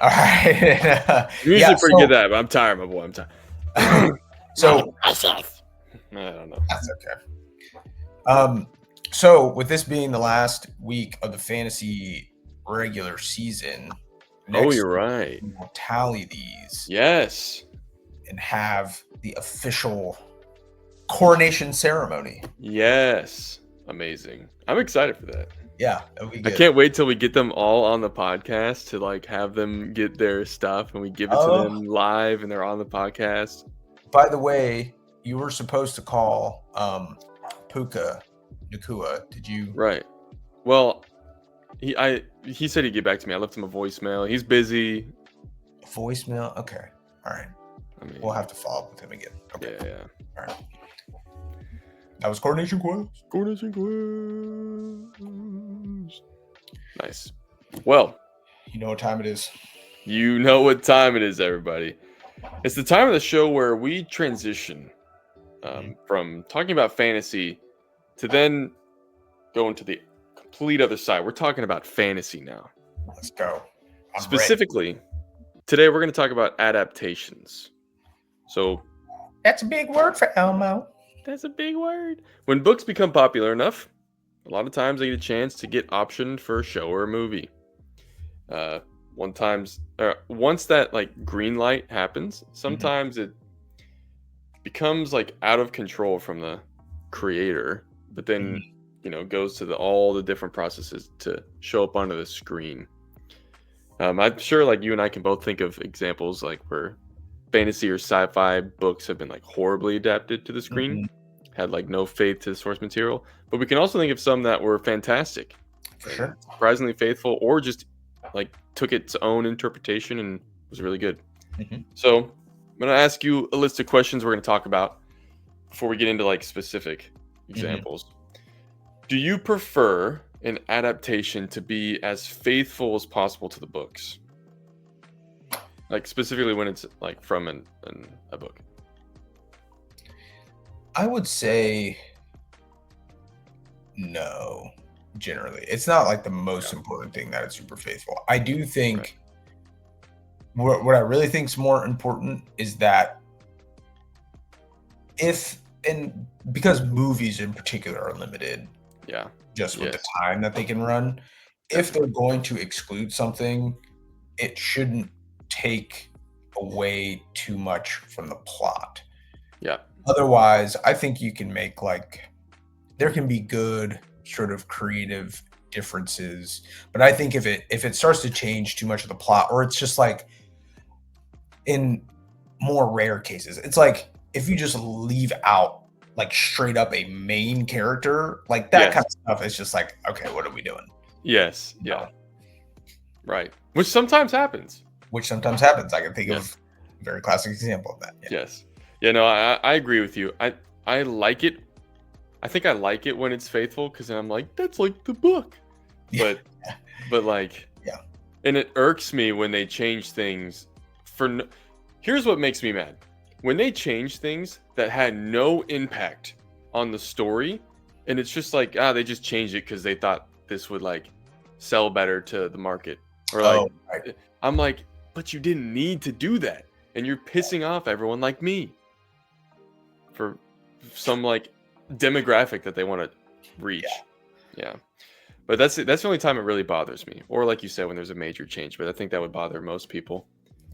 [SPEAKER 1] All right.
[SPEAKER 2] I'm usually pretty good at that, but I'm tired, my boy. I'm tired.
[SPEAKER 1] So
[SPEAKER 3] Precious.
[SPEAKER 2] I don't know.
[SPEAKER 1] that's okay. So with this being the last week of the fantasy regular season, next
[SPEAKER 2] You're right.
[SPEAKER 1] week we will tally these.
[SPEAKER 2] Yes.
[SPEAKER 1] And have the official coronation ceremony.
[SPEAKER 2] Yes. Amazing. I'm excited for that.
[SPEAKER 1] Yeah, that'll be good.
[SPEAKER 2] I can't wait till we get them all on the podcast to like have them get their stuff and we give it to them live and they're on the podcast.
[SPEAKER 1] By the way, you were supposed to call Puka Nakua. Did you?
[SPEAKER 2] Right. Well, he said he'd get back to me. I left him a voicemail. He's busy.
[SPEAKER 1] Voicemail? Okay. All right.
[SPEAKER 2] I mean,
[SPEAKER 1] We'll have to follow up with him again. Okay.
[SPEAKER 2] Yeah.
[SPEAKER 1] All right. That was coronation quest.
[SPEAKER 2] Coronation quest. Nice. Well,
[SPEAKER 1] you know what time it is.
[SPEAKER 2] You know what time it is, everybody. It's the time of the show where we transition from talking about fantasy to then go into the complete other side. We're talking about fantasy now.
[SPEAKER 1] Let's go.
[SPEAKER 2] Specifically, today we're going to talk about adaptations. So
[SPEAKER 1] that's a big word for Elmo.
[SPEAKER 2] That's a big word. When books become popular enough, a lot of times they get a chance to get optioned for a show or a movie. Once that like green light happens, sometimes it becomes like out of control from the creator, but then goes to all the different processes to show up onto the screen. I'm sure like you and I can both think of examples like where fantasy or sci-fi books have been like horribly adapted to the screen, had like no faith to the source material, but we can also think of some that were fantastic,
[SPEAKER 1] for sure,
[SPEAKER 2] surprisingly faithful, or just like took its own interpretation and was really good. So I'm going to ask you a list of questions we're going to talk about before we get into like specific examples. Do you prefer an adaptation to be as faithful as possible to the books? Like specifically when it's like from a book.
[SPEAKER 1] I would say no. Generally, it's not like the most important thing that it's super faithful. I do think what I really think is more important is that because movies in particular are limited, just with the time that they can run. If they're going to exclude something, it shouldn't take away too much from the plot.
[SPEAKER 2] Yeah.
[SPEAKER 1] Otherwise, I think you can make there can be good sort of creative differences, but I think if it starts to change too much of the plot, or it's just like in more rare cases, it's like if you just leave out like straight up a main character, like that kind of stuff, is just like, okay, what are we doing?
[SPEAKER 2] Yes. Yeah. Right. Which sometimes happens. I
[SPEAKER 1] can think of a very classic example of that.
[SPEAKER 2] Yes. Yeah, no, I agree with you. I like it. I think I like it when it's faithful because then I'm like, that's like the book. But like, and it irks me when they change things here's what makes me mad. When they change things that had no impact on the story, and it's just like, they just changed it because they thought this would like sell better to the market. Or like, I'm like, but you didn't need to do that. And you're pissing off everyone like me for some like demographic that they want to reach. Yeah. But that's the only time it really bothers me. Or like you said, when there's a major change, but I think that would bother most people.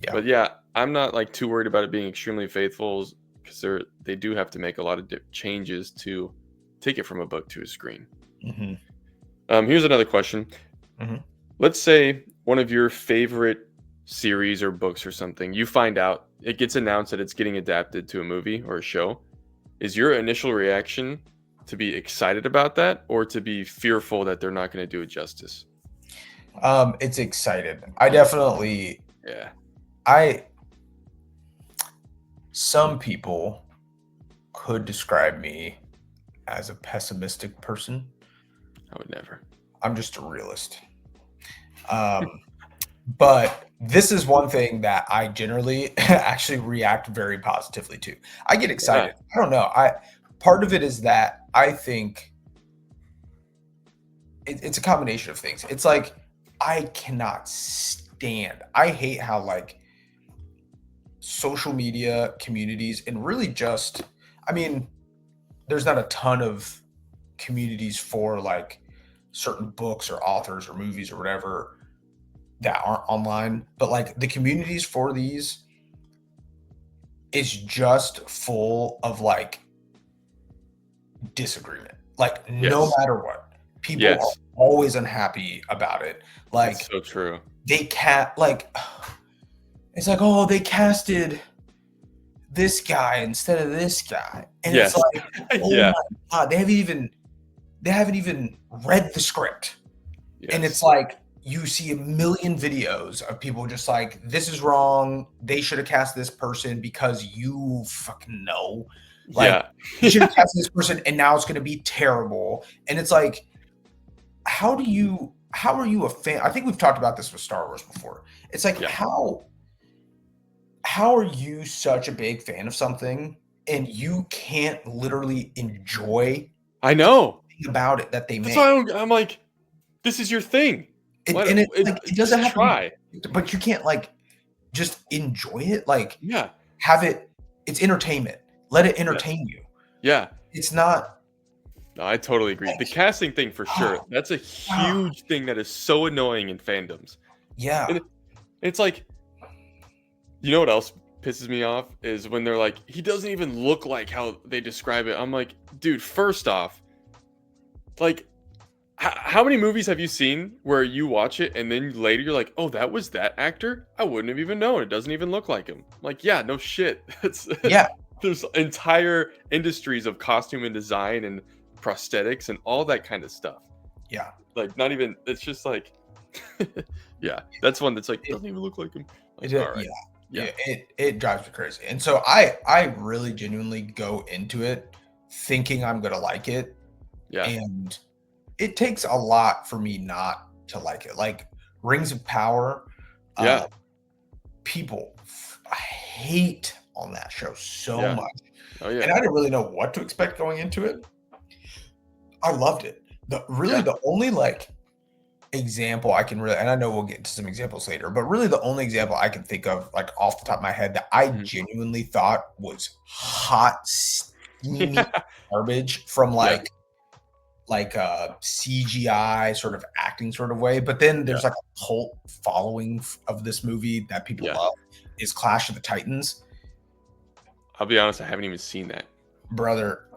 [SPEAKER 2] Yeah. But yeah, I'm not like too worried about it being extremely faithful because they do have to make a lot of changes to take it from a book to a screen. Here's another question. Let's say one of your favorite series or books or something, you find out it gets announced that it's getting adapted to a movie or a show. Is your initial reaction to be excited about that or to be fearful that they're not going to do it justice?
[SPEAKER 1] It's excited. I definitely, some people could describe me as a pessimistic person.
[SPEAKER 2] I would never.
[SPEAKER 1] I'm just a realist. But this is one thing that I generally actually react very positively to. I get excited. I don't know. Part of it is that I think it's a combination of things. It's like I cannot stand understand. I hate how like social media communities and really just, I mean, there's not a ton of communities for like certain books or authors or movies or whatever that aren't online, but like the communities for these is just full of like disagreement. Like no
[SPEAKER 2] Yes.
[SPEAKER 1] matter what, people are
[SPEAKER 2] Yes.
[SPEAKER 1] always unhappy about it.
[SPEAKER 2] It's
[SPEAKER 1] Like
[SPEAKER 2] so true.
[SPEAKER 1] they can't like it's like, oh, they casted this guy instead of this guy. And it's
[SPEAKER 2] Yes.
[SPEAKER 1] like, oh
[SPEAKER 2] Yeah.
[SPEAKER 1] my God, they haven't even read the script. And it's
[SPEAKER 2] Yes.
[SPEAKER 1] like you see a million videos of people just like, this is wrong. They should have cast this person because you fucking know. Like,
[SPEAKER 2] Yeah.
[SPEAKER 1] you should have cast this person and now it's going to be terrible. And it's like, how are you a fan? I think we've talked about this with Star Wars before. It's like,
[SPEAKER 2] Yeah.
[SPEAKER 1] how are you such a big fan of something and you can't literally enjoy
[SPEAKER 2] I know.
[SPEAKER 1] about it that they
[SPEAKER 2] That's
[SPEAKER 1] made?
[SPEAKER 2] why I'm like, this is your thing.
[SPEAKER 1] And it's like it doesn't
[SPEAKER 2] Just
[SPEAKER 1] have to
[SPEAKER 2] try.
[SPEAKER 1] be, but you can't like just enjoy it. Like
[SPEAKER 2] Yeah.
[SPEAKER 1] have it. It's entertainment. Let it
[SPEAKER 2] Yes.
[SPEAKER 1] entertain you.
[SPEAKER 2] Yeah.
[SPEAKER 1] It's not.
[SPEAKER 2] No, I totally agree. The
[SPEAKER 1] Like,
[SPEAKER 2] casting thing for sure. That's a huge thing that is so annoying in fandoms.
[SPEAKER 1] yeah.
[SPEAKER 2] And it's like, you know what else pisses me off is when they're like, he doesn't even look like how they describe it. I'm like, dude, first off, like, how many movies have you seen where you watch it and then later you're like, oh, that was that actor? I wouldn't have even known. It doesn't even look like him. I'm like, yeah, no shit.
[SPEAKER 1] Yeah.
[SPEAKER 2] There's entire industries of costume and design and prosthetics and all that kind of stuff.
[SPEAKER 1] Yeah.
[SPEAKER 2] Like, not even, it's just like, yeah, that's one that's like, doesn't even look like him. Like, all right.
[SPEAKER 1] Yeah. It drives me crazy. And so I really genuinely go into it thinking I'm gonna like it.
[SPEAKER 2] Yeah.
[SPEAKER 1] And it takes a lot for me not to like it. Like Rings of Power,
[SPEAKER 2] Yeah.
[SPEAKER 1] people hate on that show so
[SPEAKER 2] Yeah.
[SPEAKER 1] much.
[SPEAKER 2] Oh, yeah.
[SPEAKER 1] And I didn't really know what to expect going into it. I loved it. The only like example I can really, and I know we'll get into some examples later, but really the only example I can think of like off the top of my head that I
[SPEAKER 2] Mhm.
[SPEAKER 1] genuinely thought was hot, steamy
[SPEAKER 2] Yeah.
[SPEAKER 1] garbage from like a CGI sort of acting sort of way. But then there's like a cult following of this movie that people love is Clash of the Titans.
[SPEAKER 2] I'll be honest, I haven't even seen that.
[SPEAKER 1] Brother,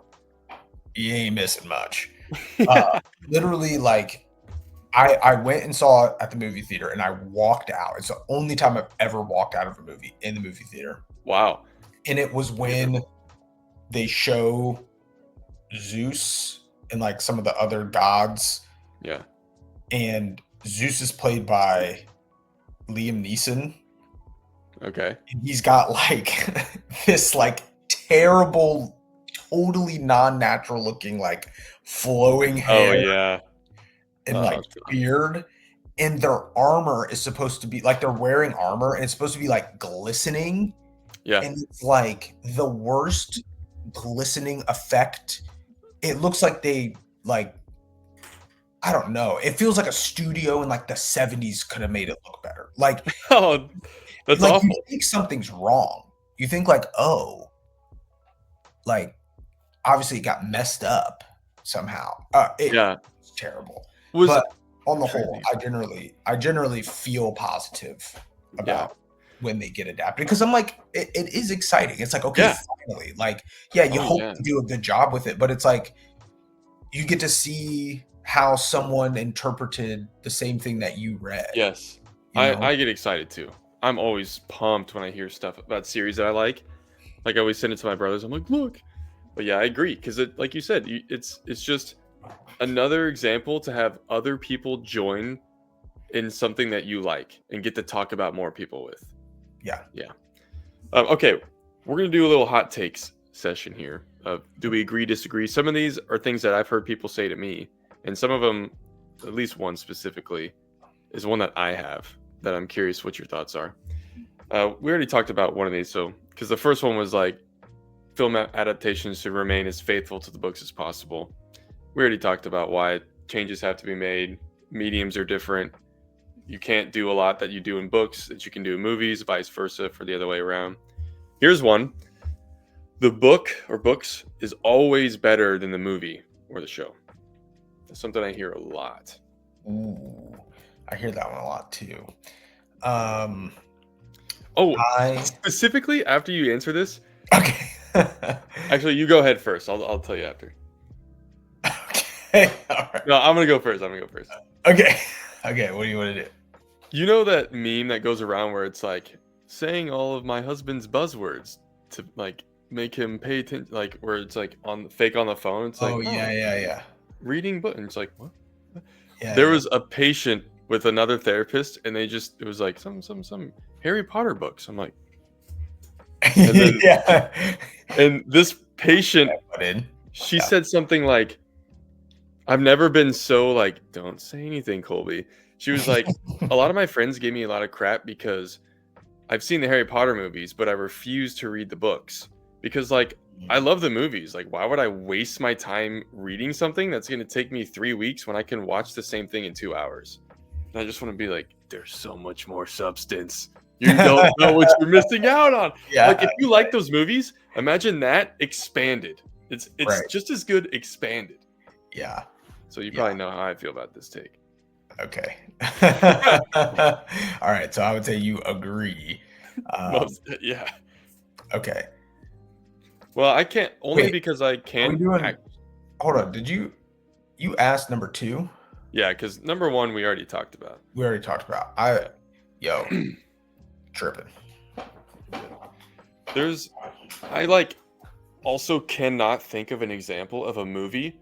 [SPEAKER 1] you ain't missing much.
[SPEAKER 2] Yeah.
[SPEAKER 1] Literally, like I went and saw it at the movie theater and I walked out. It's the only time I've ever walked out of a movie in the movie theater.
[SPEAKER 2] Wow.
[SPEAKER 1] And it was when they show Zeus and like some of the other gods.
[SPEAKER 2] Yeah.
[SPEAKER 1] And Zeus is played by Liam Neeson.
[SPEAKER 2] Okay.
[SPEAKER 1] And he's got like this like terrible, totally non-natural looking like flowing hair.
[SPEAKER 2] Oh, yeah.
[SPEAKER 1] And like beard. And their armor is supposed to be like they're wearing armor and it's supposed to be like glistening.
[SPEAKER 2] Yeah.
[SPEAKER 1] And it's like the worst glistening effect. It looks like they like I don't know. It feels like a studio in like the 70s could have made it look better. Like
[SPEAKER 2] Oh, that's
[SPEAKER 1] like
[SPEAKER 2] awful.
[SPEAKER 1] you think something's wrong. You think like, oh, like obviously it got messed up somehow. It's terrible. But on the whole, I generally feel positive about when they get adapted because I'm like, it is exciting. It's like, okay, finally, like, you hope to do a good job with it, but it's like you get to see how someone interpreted the same thing that you read.
[SPEAKER 2] Yes, I get excited too. I'm always pumped when I hear stuff about series that I like. Like I always send it to my brothers. I'm like, look, but yeah, I agree because it, like you said, it's just another example to have other people join in something that you like and get to talk about more people with.
[SPEAKER 1] Yeah.
[SPEAKER 2] Okay, we're gonna do a little hot takes session here. Do we agree, disagree? Some of these are things that I've heard people say to me, and some of them, at least one specifically, is one that I have that I'm curious what your thoughts are. We already talked about one of these, so because the first one was like film adaptations should remain as faithful to the books as possible. We already talked about why changes have to be made. Mediums are different. you can't do a lot that you do in books that you can do in movies, vice versa for the other way around. Here's one. The book or books is always better than the movie or the show. That's something I hear a lot.
[SPEAKER 1] Ooh, I hear that one a lot too.
[SPEAKER 2] Specifically after you answer this.
[SPEAKER 1] Okay.
[SPEAKER 2] Actually, you go ahead first. I'll tell you after.
[SPEAKER 1] Okay. All right.
[SPEAKER 2] No, I'm gonna go first.
[SPEAKER 1] Okay. Okay. What do you want to do?
[SPEAKER 2] You know that meme that goes around where it's like saying all of my husband's buzzwords to like make him pay attention, like where it's like on the phone. It's like,
[SPEAKER 1] yeah.
[SPEAKER 2] Reading book, and it's like, what?
[SPEAKER 1] Yeah.
[SPEAKER 2] There was a patient with another therapist, and it was like some Harry Potter books. I'm like, and then,
[SPEAKER 1] yeah.
[SPEAKER 2] And this patient, she said something like, I've never been so like, don't say anything, Colby. She was like, a lot of my friends gave me a lot of crap because I've seen the Harry Potter movies, but I refuse to read the books because like, I love the movies. Like, why would I waste my time reading something that's going to take me 3 weeks when I can watch the same thing in 2 hours? And I just want to be like, there's so much more substance. You don't know what you're missing out on.
[SPEAKER 1] Yeah.
[SPEAKER 2] Like, if you like those movies, imagine that expanded. It's
[SPEAKER 1] Right.
[SPEAKER 2] just as good expanded.
[SPEAKER 1] Yeah.
[SPEAKER 2] So you probably know how I feel about this take.
[SPEAKER 1] Okay. All right. So I would say you agree.
[SPEAKER 2] Yeah.
[SPEAKER 1] Okay.
[SPEAKER 2] Well, I can't because I can't.
[SPEAKER 1] Hold on. Did you asked number 2?
[SPEAKER 2] Yeah, because number 1 we already talked about.
[SPEAKER 1] Tripping.
[SPEAKER 2] I like also cannot think of an example of a movie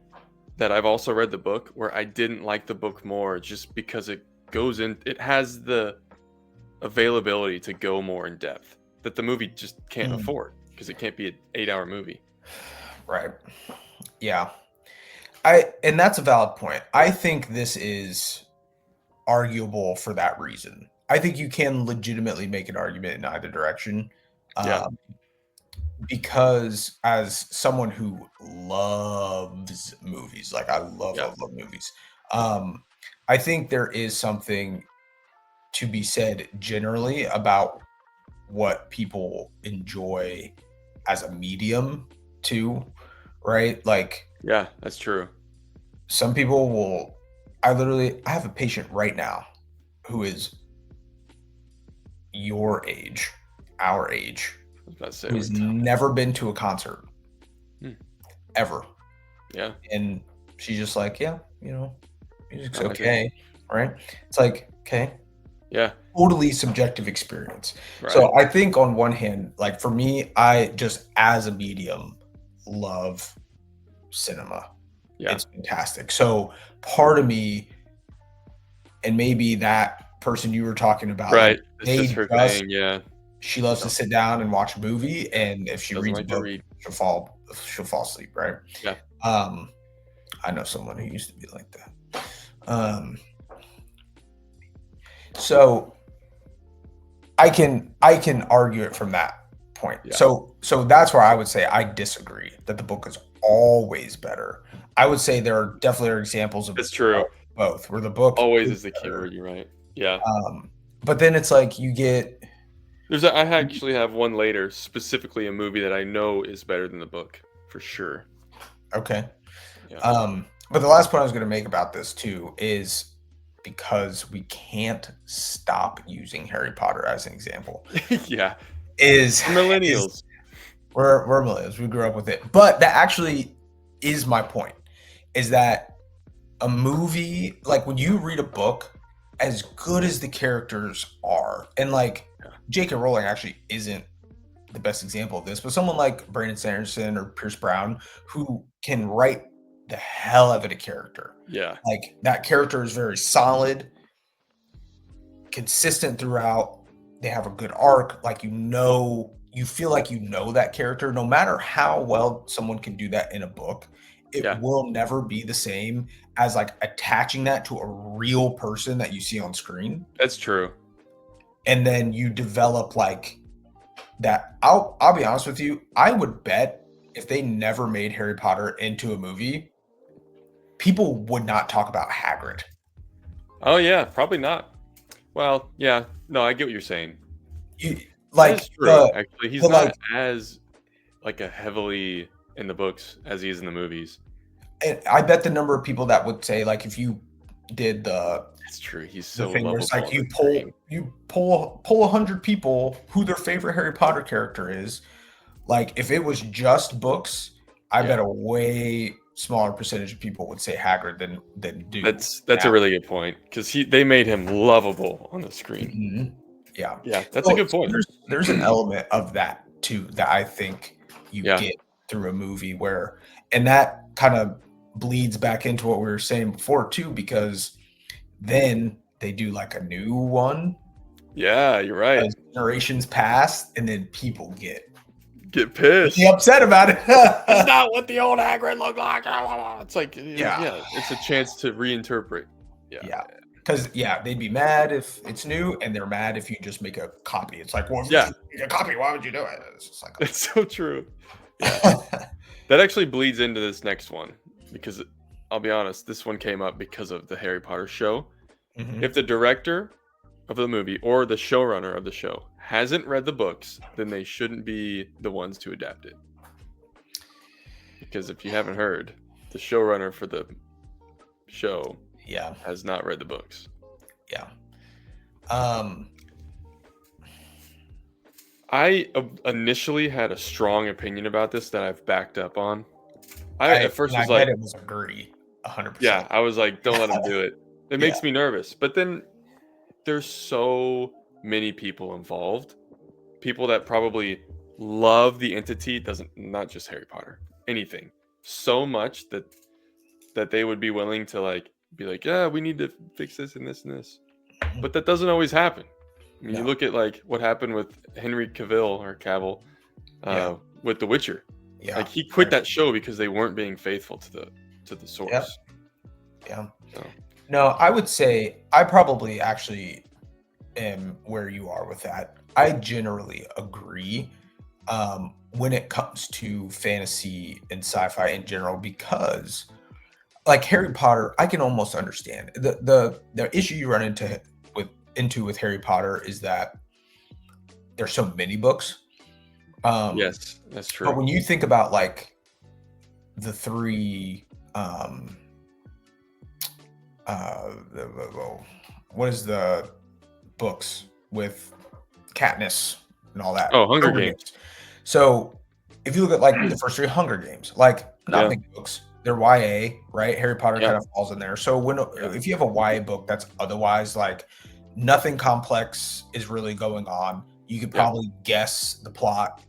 [SPEAKER 2] that I've also read the book where I didn't like the book more just because it has the availability to go more in depth that the movie just can't afford because it can't be an 8-hour movie.
[SPEAKER 1] Right. Yeah. And that's a valid point. I think this is arguable for that reason. I think you can legitimately make an argument in either direction. Because as someone who loves movies, like I love movies, I think there is something to be said generally about what people enjoy as a medium too, right? Like,
[SPEAKER 2] yeah, that's true.
[SPEAKER 1] Some people I have a patient right now who is your age, our age, who's never been to a concert ever.
[SPEAKER 2] Yeah.
[SPEAKER 1] And she's just like, yeah, music's okay. Right. It's like, okay.
[SPEAKER 2] Yeah.
[SPEAKER 1] Totally subjective experience.
[SPEAKER 2] Right.
[SPEAKER 1] So I think on one hand, like for me, I just as a medium love cinema. Yeah. It's fantastic. So part of me, and maybe that person you were talking about,
[SPEAKER 2] right? It's just her thing. Yeah.
[SPEAKER 1] She loves to sit down and watch a movie, and if she reads a book, she'll fall asleep, right?
[SPEAKER 2] Yeah.
[SPEAKER 1] I know someone who used to be like that. So I can argue it from that point. Yeah. So that's where I would say I disagree that the book is always better. I would say there are definitely examples of both where the book
[SPEAKER 2] always is the key word. You're right. Yeah.
[SPEAKER 1] But then it's like you get.
[SPEAKER 2] I actually have one later, specifically a movie that I know is better than the book for sure.
[SPEAKER 1] Okay. Yeah. But the last point I was going to make about this too is because we can't stop using Harry Potter as an example.
[SPEAKER 2] Yeah.
[SPEAKER 1] Is
[SPEAKER 2] millennials.
[SPEAKER 1] We're millennials. We grew up with it. But that actually is my point, is that a movie, like when you read a book, as good as the characters are, and like J.K. Rowling actually isn't the best example of this, but someone like Brandon Sanderson or Pierce Brown who can write the hell out of a character.
[SPEAKER 2] Yeah.
[SPEAKER 1] Like that character is very solid, consistent throughout. They have a good arc. Like, you feel like you know that character. No matter how well someone can do that in a book, it will never be the same as like attaching that to a real person that you see on screen.
[SPEAKER 2] That's true.
[SPEAKER 1] And then you develop like that. I'll be honest with you. I would bet if they never made Harry Potter into a movie, people would not talk about Hagrid.
[SPEAKER 2] Oh yeah, probably not. Well, yeah, no, I get what you're saying.
[SPEAKER 1] You,
[SPEAKER 2] That is
[SPEAKER 1] like
[SPEAKER 2] true. Actually, he's
[SPEAKER 1] the
[SPEAKER 2] not
[SPEAKER 1] like,
[SPEAKER 2] as like a heavily in the books as he is in the movies.
[SPEAKER 1] and I bet the number of people that would say like if you did
[SPEAKER 2] That's true. He's
[SPEAKER 1] the
[SPEAKER 2] so
[SPEAKER 1] thing where it's
[SPEAKER 2] lovable
[SPEAKER 1] like
[SPEAKER 2] on the screen.
[SPEAKER 1] you pull 100 people who their favorite Harry Potter character is. Like if it was just books, I bet
[SPEAKER 2] Yeah,
[SPEAKER 1] a way smaller percentage of people would say Hagrid than do
[SPEAKER 2] that's a
[SPEAKER 1] now.
[SPEAKER 2] really good point because they made him lovable on the screen.
[SPEAKER 1] Mhm. Yeah.
[SPEAKER 2] Yeah, that's a
[SPEAKER 1] So,
[SPEAKER 2] good point.
[SPEAKER 1] there's an element of that too that I think you
[SPEAKER 2] Yeah,
[SPEAKER 1] get through a movie where, and that kind of bleeds back into what we were saying before too, because then they do like a new one
[SPEAKER 2] yeah, you're right.
[SPEAKER 1] as generations pass, and then people get
[SPEAKER 2] Get
[SPEAKER 1] really
[SPEAKER 2] pissed.
[SPEAKER 1] upset about it.
[SPEAKER 2] It's not what the old Hagrid looked like. It's like,
[SPEAKER 1] Yeah.
[SPEAKER 2] yeah, it's a chance to reinterpret. Yeah,
[SPEAKER 1] Yeah. Because they'd be mad if it's new, and they're mad if you just make a copy. It's like, well, if you
[SPEAKER 2] yeah,
[SPEAKER 1] just make a copy, why would you do it? It's just like,
[SPEAKER 2] it's so true. Yeah, that actually bleeds into this next one because I'll be honest, this one came up because of the Harry Potter show.
[SPEAKER 1] Mhm.
[SPEAKER 2] If the director of the movie or the showrunner of the show hasn't read the books, then they shouldn't be the ones to adapt it. Because if you haven't heard, the showrunner for the show
[SPEAKER 1] Yeah.
[SPEAKER 2] has not read the books.
[SPEAKER 1] Yeah. Um,
[SPEAKER 2] I initially had a strong opinion about this that I've backed up on. I at first
[SPEAKER 1] and I
[SPEAKER 2] was like,
[SPEAKER 1] bet it was agree 100%.
[SPEAKER 2] yeah, I was like, don't let him do it. It makes me nervous. But then there's so many people involved, people that probably love the entity, doesn't not just Harry Potter, anything, so much that they would be willing to like be like, yeah, we need to fix this and this and this.
[SPEAKER 1] Mhm.
[SPEAKER 2] But that doesn't always happen. I mean, you
[SPEAKER 1] No.
[SPEAKER 2] look at like what happened with Henry Cavill
[SPEAKER 1] Yeah.
[SPEAKER 2] with The Witcher.
[SPEAKER 1] Yeah.
[SPEAKER 2] Like he quit that show because they weren't being faithful to the source.
[SPEAKER 1] Yep. Yeah.
[SPEAKER 2] So,
[SPEAKER 1] No, I would say I probably actually am where you are with that. I generally agree when it comes to fantasy and sci-fi in general, because like Harry Potter, I can almost understand the issue you run into with Harry Potter is that there's so many books.
[SPEAKER 2] yes, that's
[SPEAKER 1] But
[SPEAKER 2] true.
[SPEAKER 1] when you think about like the three, what is the books with Katniss and all that?
[SPEAKER 2] Oh, Hunger Games.
[SPEAKER 1] So if you look at like the first three Hunger Games, like not
[SPEAKER 2] Yeah.
[SPEAKER 1] big books, they're YA, right? Harry Potter
[SPEAKER 2] Yeah.
[SPEAKER 1] kind of falls in there. So if you have a YA book that's otherwise like nothing complex is really going on, you could
[SPEAKER 2] Yeah.
[SPEAKER 1] probably guess the plot,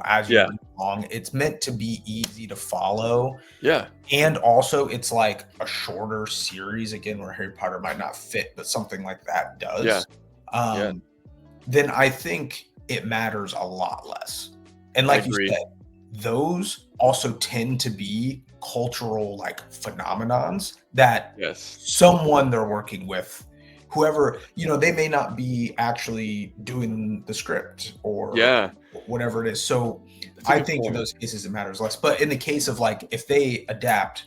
[SPEAKER 1] as you
[SPEAKER 2] Yeah.
[SPEAKER 1] read along. It's meant to be easy to follow.
[SPEAKER 2] Yeah.
[SPEAKER 1] And also it's like a shorter series again where Harry Potter might not fit, but something like that does.
[SPEAKER 2] Yeah. Yeah.
[SPEAKER 1] Then I think it matters a lot less. And
[SPEAKER 2] I
[SPEAKER 1] like you
[SPEAKER 2] agree.
[SPEAKER 1] said, those also tend to be cultural like phenomenons that
[SPEAKER 2] Yes.
[SPEAKER 1] someone they're working with, whoever, they may not be actually doing the script or
[SPEAKER 2] Yeah.
[SPEAKER 1] whatever it is. So
[SPEAKER 2] That's a
[SPEAKER 1] I
[SPEAKER 2] good
[SPEAKER 1] think in
[SPEAKER 2] point.
[SPEAKER 1] those cases it matters less. But in the case of like if they adapt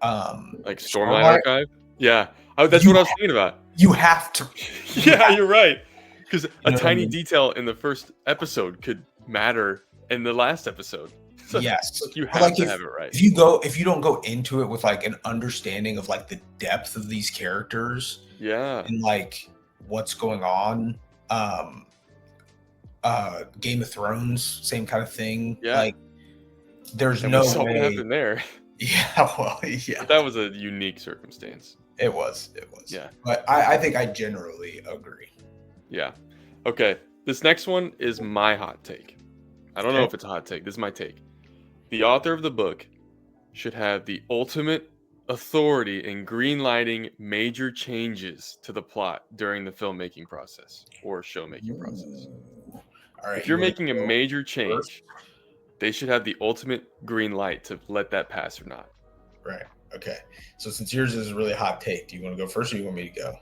[SPEAKER 2] Like Stormlight
[SPEAKER 1] Stormlight,
[SPEAKER 2] Archive. Yeah. Oh, that's
[SPEAKER 1] You
[SPEAKER 2] what I was thinking about.
[SPEAKER 1] you have to
[SPEAKER 2] Yeah, you're right. Because a
[SPEAKER 1] know what I
[SPEAKER 2] tiny
[SPEAKER 1] mean?
[SPEAKER 2] detail in the first episode could matter in the last episode. So
[SPEAKER 1] Yes.
[SPEAKER 2] you
[SPEAKER 1] But,
[SPEAKER 2] have
[SPEAKER 1] like
[SPEAKER 2] to have it right.
[SPEAKER 1] if you don't go into it with like an understanding of like the depth of these characters
[SPEAKER 2] Yeah.
[SPEAKER 1] and like what's going on, Game of Thrones, same kind of thing.
[SPEAKER 2] Yeah.
[SPEAKER 1] Like there's
[SPEAKER 2] And
[SPEAKER 1] no
[SPEAKER 2] we saw what
[SPEAKER 1] way.
[SPEAKER 2] happened there.
[SPEAKER 1] Yeah, well, yeah,
[SPEAKER 2] But that was a unique circumstance.
[SPEAKER 1] it was.
[SPEAKER 2] Yeah.
[SPEAKER 1] But I think I generally agree.
[SPEAKER 2] Yeah. Okay. This next one is my hot take. I don't know
[SPEAKER 1] Okay.
[SPEAKER 2] if it's a hot take. This is my take. The author of the book should have the ultimate authority in greenlighting major changes to the plot during the filmmaking process or show making process.
[SPEAKER 1] All right.
[SPEAKER 2] If you're
[SPEAKER 1] you wanna
[SPEAKER 2] making a
[SPEAKER 1] go
[SPEAKER 2] major
[SPEAKER 1] first?
[SPEAKER 2] change, they should have the ultimate green light to let that pass or not.
[SPEAKER 1] Right. Okay. So since yours is a really hot take, do you want to go first or you want me to go?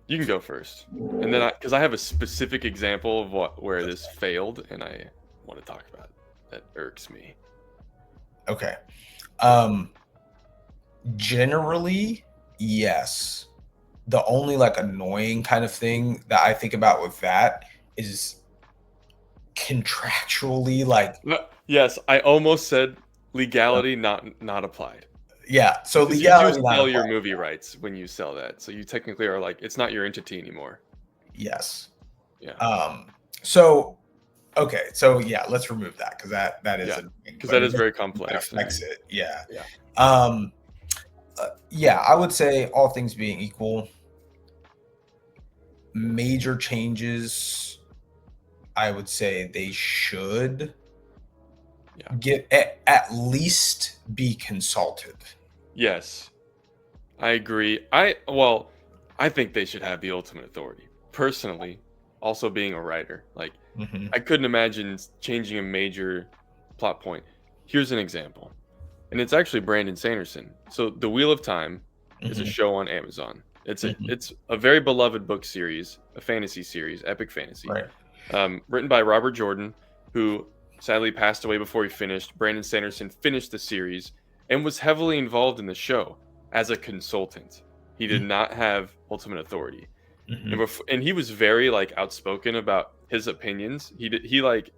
[SPEAKER 2] You can go first, and then because I have a specific example of where this failed, and I want to talk about it. That irks me.
[SPEAKER 1] Okay. Generally, yes. the only like annoying kind of thing that I think about with that is contractually, like,
[SPEAKER 2] Yes, I almost said legality not applied.
[SPEAKER 1] yeah. So
[SPEAKER 2] Because you do
[SPEAKER 1] legality not
[SPEAKER 2] sell your
[SPEAKER 1] applied.
[SPEAKER 2] movie rights when you sell that. So you technically are like, it's not your entity anymore.
[SPEAKER 1] Yes.
[SPEAKER 2] Yeah.
[SPEAKER 1] So okay. So yeah, let's remove that because that is annoying,
[SPEAKER 2] because
[SPEAKER 1] but
[SPEAKER 2] that is very
[SPEAKER 1] that
[SPEAKER 2] complex.
[SPEAKER 1] affects it. Yeah.
[SPEAKER 2] Yeah.
[SPEAKER 1] Yeah. I would say all things being equal, major changes. I would say they should get at least be consulted.
[SPEAKER 2] Yes, I agree. I think they should have the ultimate authority. Personally, also being a writer, like
[SPEAKER 1] Mhm.
[SPEAKER 2] I couldn't imagine changing a major plot point. Here's an example, and it's actually Brandon Sanderson. So, The Wheel of Time is a
[SPEAKER 1] Mhm.
[SPEAKER 2] show on Amazon.
[SPEAKER 1] Mhm.
[SPEAKER 2] It's a very beloved book series, a fantasy series, epic fantasy,
[SPEAKER 1] Right.
[SPEAKER 2] written by Robert Jordan, who sadly passed away before he finished. Brandon Sanderson finished the series and was heavily involved in the show as a consultant. He did not have ultimate authority,
[SPEAKER 1] Mhm.
[SPEAKER 2] and he was very like outspoken about his opinions. He's like,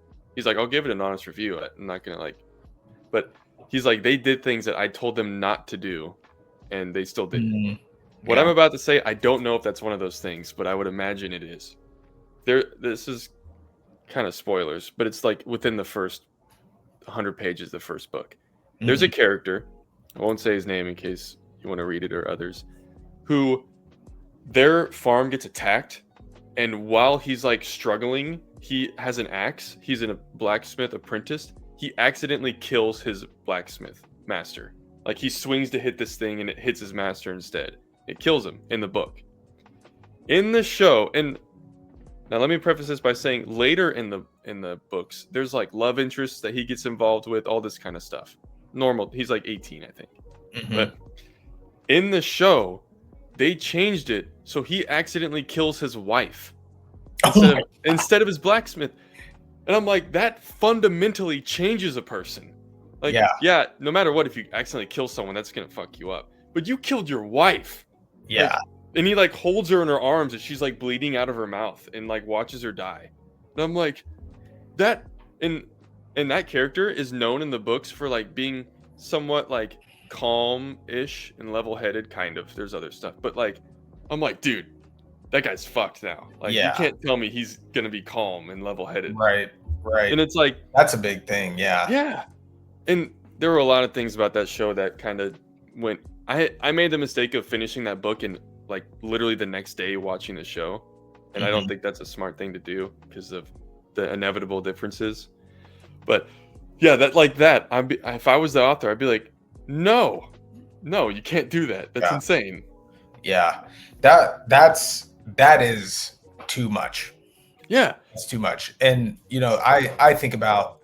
[SPEAKER 2] I'll give it an honest review. I'm not gonna like, but he's like, they did things that I told them not to do, and they still did it.
[SPEAKER 1] Mm,
[SPEAKER 2] What I'm
[SPEAKER 1] yeah.
[SPEAKER 2] about to say, I don't know if that's one of those things, but I would imagine it is. This is kind of spoilers, but it's like within the first 100 pages of the first book. There's a
[SPEAKER 1] Mhm.
[SPEAKER 2] character, I won't say his name in case you want to read it or others, who their farm gets attacked, and while he's like struggling, he has an axe. He's a blacksmith apprentice. He accidentally kills his blacksmith master. Like he swings to hit this thing and it hits his master instead. It kills him in the book. In the show, and now let me preface this by saying later in the books, there's like love interests that he gets involved with, all this kind of stuff. Normal. He's like 18, I think.
[SPEAKER 1] Mhm.
[SPEAKER 2] But in the show, they changed it so he accidentally kills his wife
[SPEAKER 1] Oh my.
[SPEAKER 2] instead of his blacksmith. And I'm like, that fundamentally changes a person. Like,
[SPEAKER 1] Yeah.
[SPEAKER 2] yeah, no matter what, if you accidentally kill someone, that's gonna fuck you up. But you killed your wife. Like,
[SPEAKER 1] Yeah.
[SPEAKER 2] and he like holds her in her arms and she's like bleeding out of her mouth and like watches her die. And I'm like, that and that character is known in the books for like being somewhat like calm-ish and level-headed, kind of. There's other stuff, but like, I'm like, dude, that guy's fucked now. Like, you
[SPEAKER 1] Yeah.
[SPEAKER 2] can't tell me he's gonna be calm and level-headed.
[SPEAKER 1] Right. Right.
[SPEAKER 2] And it's like,
[SPEAKER 1] That's a big thing. Yeah.
[SPEAKER 2] yeah. And there were a lot of things about that show that kind of went. I made the mistake of finishing that book and like literally the next day watching the show, and I don't
[SPEAKER 1] Mhm.
[SPEAKER 2] think that's a smart thing to do because of the inevitable differences. But yeah, that like that. If I was the author, I'd be like, no, you can't do that. That's
[SPEAKER 1] Yeah.
[SPEAKER 2] insane.
[SPEAKER 1] Yeah. That is too much.
[SPEAKER 2] Yeah.
[SPEAKER 1] It's too much. And I think about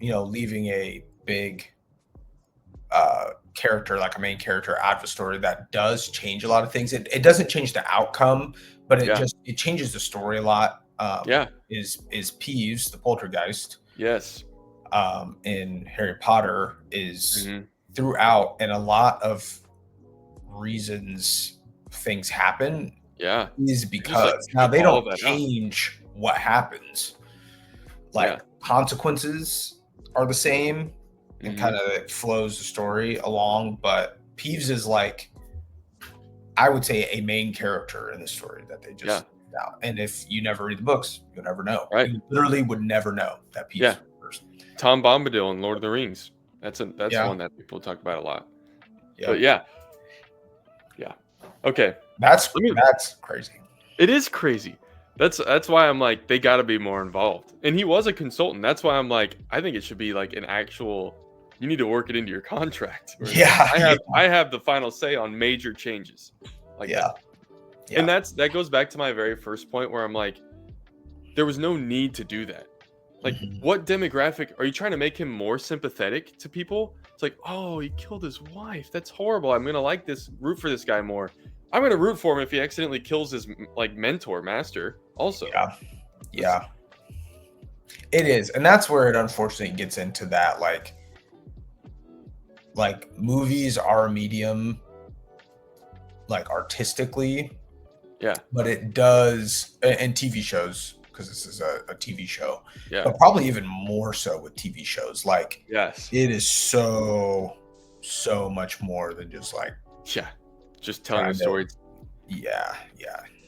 [SPEAKER 1] leaving a big character, like a main character, out of a story that does change a lot of things. It doesn't change the outcome, but
[SPEAKER 2] Yeah.
[SPEAKER 1] it changes the story a lot.
[SPEAKER 2] Yeah.
[SPEAKER 1] Is Peeves, the poltergeist,
[SPEAKER 2] Yes.
[SPEAKER 1] in Harry Potter, is
[SPEAKER 2] Mhm.
[SPEAKER 1] throughout, and a lot of reasons things happen
[SPEAKER 2] Yeah.
[SPEAKER 1] is
[SPEAKER 2] Just, like,
[SPEAKER 1] because now
[SPEAKER 2] strip
[SPEAKER 1] they
[SPEAKER 2] all of
[SPEAKER 1] don't
[SPEAKER 2] that out.
[SPEAKER 1] change what happens. Like,
[SPEAKER 2] Yeah.
[SPEAKER 1] consequences are the same, and
[SPEAKER 2] Mhm.
[SPEAKER 1] kind of it flows the story along, but Peeves is like, I would say, a main character in the story that they
[SPEAKER 2] Yeah.
[SPEAKER 1] just out. And if you never read the books, you'll never know.
[SPEAKER 2] Right.
[SPEAKER 1] You literally would never know that Peeves
[SPEAKER 2] Yeah.
[SPEAKER 1] was the person.
[SPEAKER 2] Tom Bombadil in Lord of the Rings. That's
[SPEAKER 1] Yeah.
[SPEAKER 2] one that people talk about a lot.
[SPEAKER 1] Yeah.
[SPEAKER 2] But yeah. Okay.
[SPEAKER 1] That's
[SPEAKER 2] me-
[SPEAKER 1] crazy.
[SPEAKER 2] It is crazy. That's why I'm like, they got to be more involved. And he was a consultant. That's why I'm like, I think it should be like an actual. You need to work it into your contract. where
[SPEAKER 1] Yeah.
[SPEAKER 2] I have the final say on major changes. Like
[SPEAKER 1] Yeah.
[SPEAKER 2] that.
[SPEAKER 1] Yeah.
[SPEAKER 2] And that goes back to my very first point where I'm like, there was no need to do that. Like,
[SPEAKER 1] Mhm.
[SPEAKER 2] what demographic are you trying to make him more sympathetic to people? It's like, oh, he killed his wife. That's horrible. I'm gonna like this, root for this guy more. I'm gonna root for him if he accidentally kills his like mentor, master. Also,
[SPEAKER 1] Yeah. It is. And that's where it unfortunately gets into that, like movies are a medium like artistically.
[SPEAKER 2] Yeah.
[SPEAKER 1] But it does, and TV shows, because this is a TV show.
[SPEAKER 2] Yeah.
[SPEAKER 1] But probably even more so with TV shows. Like,
[SPEAKER 2] yes,
[SPEAKER 1] it is so much more than just like
[SPEAKER 2] just telling the story.
[SPEAKER 1] Yeah.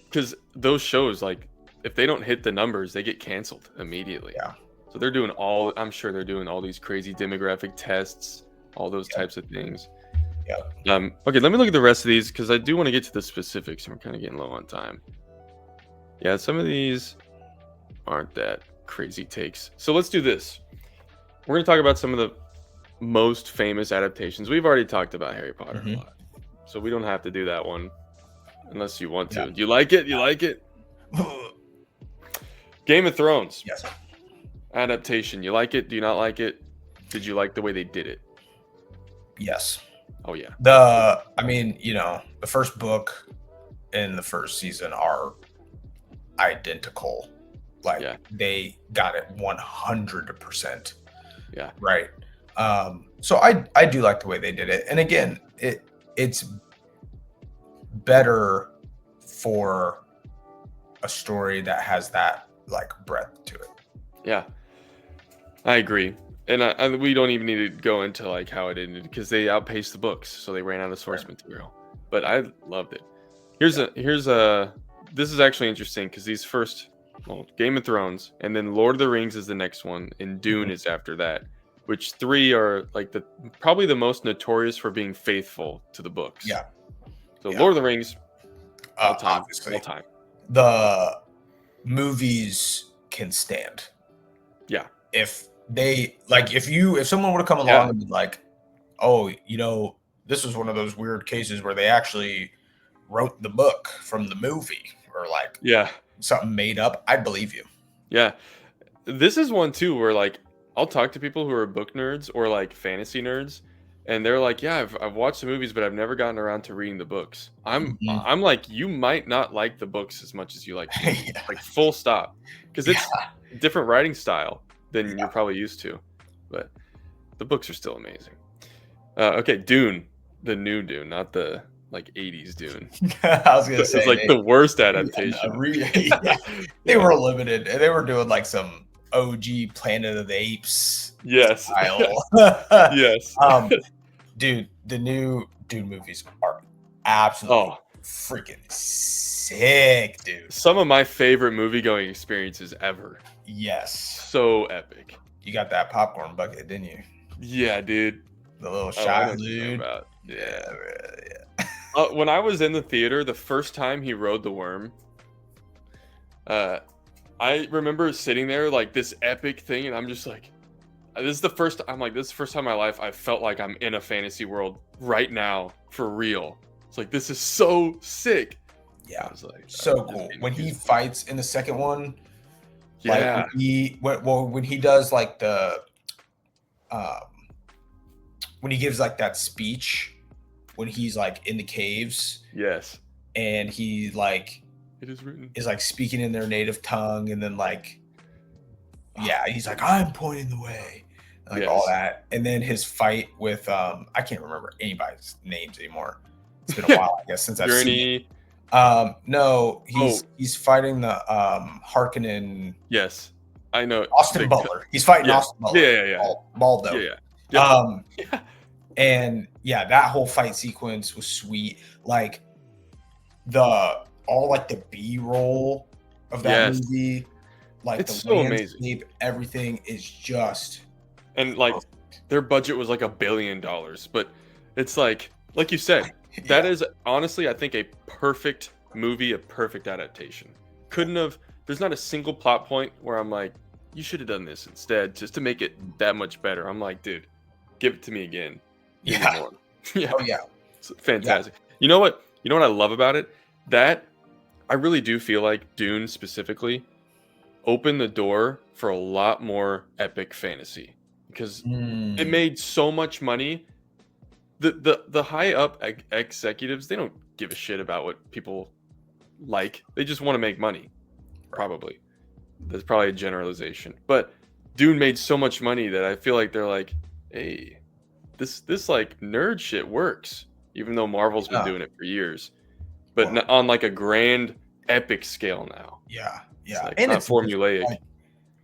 [SPEAKER 2] Because those shows, like, if they don't hit the numbers, they get canceled immediately.
[SPEAKER 1] Yeah.
[SPEAKER 2] So they're doing I'm sure they're doing all these crazy demographic tests, all those types of things.
[SPEAKER 1] Yeah.
[SPEAKER 2] Okay, let me look at the rest of these because I do want to get to the specifics and we're kind of getting low on time. Yeah, some of these aren't that crazy takes. So let's do this. We're going to talk about some of the most famous adaptations. We've already talked about Harry Potter a lot. So we don't have to do that one unless you want to.
[SPEAKER 1] Yeah.
[SPEAKER 2] Do you like it? You like it? Game of Thrones.
[SPEAKER 1] Yes.
[SPEAKER 2] Adaptation. You like it? Do you not like it? Did you like the way they did it?
[SPEAKER 1] Yes.
[SPEAKER 2] Oh yeah.
[SPEAKER 1] I mean, the first book and the first season are identical. Like they got it 100%.
[SPEAKER 2] Yeah.
[SPEAKER 1] Right. So I do like the way they did it. And again, it's better for a story that has that like breadth to it.
[SPEAKER 2] Yeah. I agree. And we don't even need to go into like how it ended because they outpaced the books, so they ran out of source material. But I loved it. This is actually interesting because these first, Game of Thrones, and then Lord of the Rings is the next one, and Dune is after that. Which 3 are like probably the most notorious for being faithful to the books.
[SPEAKER 1] Yeah.
[SPEAKER 2] So Lord of the Rings, all time,
[SPEAKER 1] obviously.
[SPEAKER 2] all time.
[SPEAKER 1] The movies can stand.
[SPEAKER 2] Yeah.
[SPEAKER 1] If someone would have come along and been like, oh, this was one of those weird cases where they actually wrote the book from the movie, or like something made up, I'd believe you.
[SPEAKER 2] Yeah. This is one too where like I'll talk to people who are book nerds or like fantasy nerds, and they're like, yeah, I've watched the movies, but I've never gotten around to reading the books. I'm like, you might not like the books as much as you like the movies. Like full stop, because it's a different writing style than you're probably used to, but the books are still amazing. Okay, Dune, the new Dune, not the like 80s Dune.
[SPEAKER 1] I was gonna say
[SPEAKER 2] it's like the worst adaptation.
[SPEAKER 1] They were limited, and they were doing like some OG Planet of the Apes style.
[SPEAKER 2] Yes.
[SPEAKER 1] Dude, the new Dune movies are absolutely freaking sick, dude.
[SPEAKER 2] Some of my favorite movie going experiences ever.
[SPEAKER 1] Yes.
[SPEAKER 2] So epic.
[SPEAKER 1] You got that popcorn bucket, didn't you?
[SPEAKER 2] Yeah, dude.
[SPEAKER 1] The little shot, dude.
[SPEAKER 2] Yeah. When I was in the theater, the first time he rode the worm, I remember sitting there like this epic thing, and I'm just like, this is the first time in my life I felt like I'm in a fantasy world right now for real. It's like, this is so sick.
[SPEAKER 1] Yeah,
[SPEAKER 2] I was like,
[SPEAKER 1] so cool. When he fights in the second one,
[SPEAKER 2] yeah,
[SPEAKER 1] like when he does like the when he gives like that speech when he's like in the caves,
[SPEAKER 2] yes,
[SPEAKER 1] and he like
[SPEAKER 2] it is written
[SPEAKER 1] is like speaking in their native tongue, and then like he's like, I'm pointing the way, like all that, and then his fight with I can't remember anybody's names anymore. It's been a while, I guess, since I've seen it. No, he's fighting the Harkonnen.
[SPEAKER 2] Yes, I know.
[SPEAKER 1] Austin Butler. He's fighting Austin Butler.
[SPEAKER 2] Yeah.
[SPEAKER 1] Baldo.
[SPEAKER 2] Yeah.
[SPEAKER 1] And that whole fight sequence was sweet. Like the B-roll of that movie, like
[SPEAKER 2] it's
[SPEAKER 1] the
[SPEAKER 2] so
[SPEAKER 1] landscape,
[SPEAKER 2] amazing.
[SPEAKER 1] Everything is just
[SPEAKER 2] like their budget was like $1 billion, but it's like you said. That is honestly, I think, a perfect movie, a perfect adaptation. There's not a single plot point where I'm like, you should have done this instead just to make it that much better. I'm like, dude, give it to me again. Give me more.
[SPEAKER 1] Oh yeah.
[SPEAKER 2] It's fantastic. You know what I love about it? That I really do feel like Dune specifically opened the door for a lot more epic fantasy because it made so much money. The high up executives, they don't give a shit about what people like. They just want to make money. Probably. That's probably a generalization. But Dune made so much money that I feel like they're like, hey, this like nerd shit works. Even though Marvel's been doing it for years. but on like a grand epic scale now.
[SPEAKER 1] Yeah.
[SPEAKER 2] It's like
[SPEAKER 1] And
[SPEAKER 2] not
[SPEAKER 1] it's
[SPEAKER 2] formulaic.
[SPEAKER 1] like,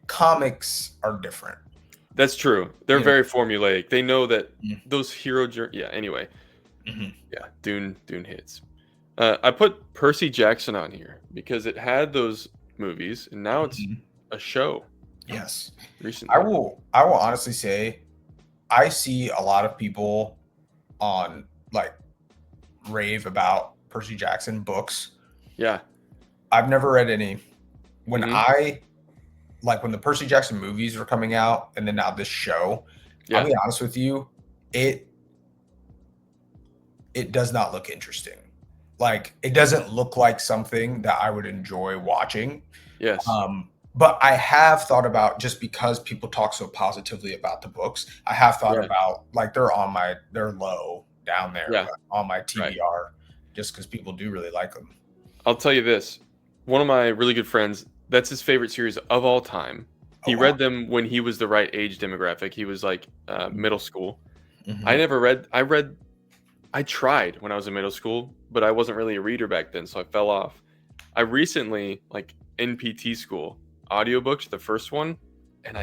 [SPEAKER 1] comics are different.
[SPEAKER 2] That's true. They're very formulaic. They know that those hero journey. Yeah. Anyway.
[SPEAKER 1] Mm-hmm.
[SPEAKER 2] Yeah. Dune hits. I put Percy Jackson on here because it had those movies, and now it's a show.
[SPEAKER 1] Yes.
[SPEAKER 2] Recently,
[SPEAKER 1] I will honestly say, I see a lot of people on like rave about Percy Jackson books.
[SPEAKER 2] Yeah.
[SPEAKER 1] I've never read any. When when the Percy Jackson movies were coming out, and then now this show, I'll be honest with you, it does not look interesting. Like, it doesn't look like something that I would enjoy watching.
[SPEAKER 2] Yes.
[SPEAKER 1] But I have thought about, just because people talk so positively about the books, I have thought about, like, they're low down there on my TBR, just because people do really like them.
[SPEAKER 2] I'll tell you this. One of my really good friends, that's his favorite series of all time. He read them when he was the right age demographic. He was like middle school. Mm-hmm. I tried when I was in middle school, but I wasn't really a reader back then, so I fell off. I recently, like NPT school, audiobooks, the first one, and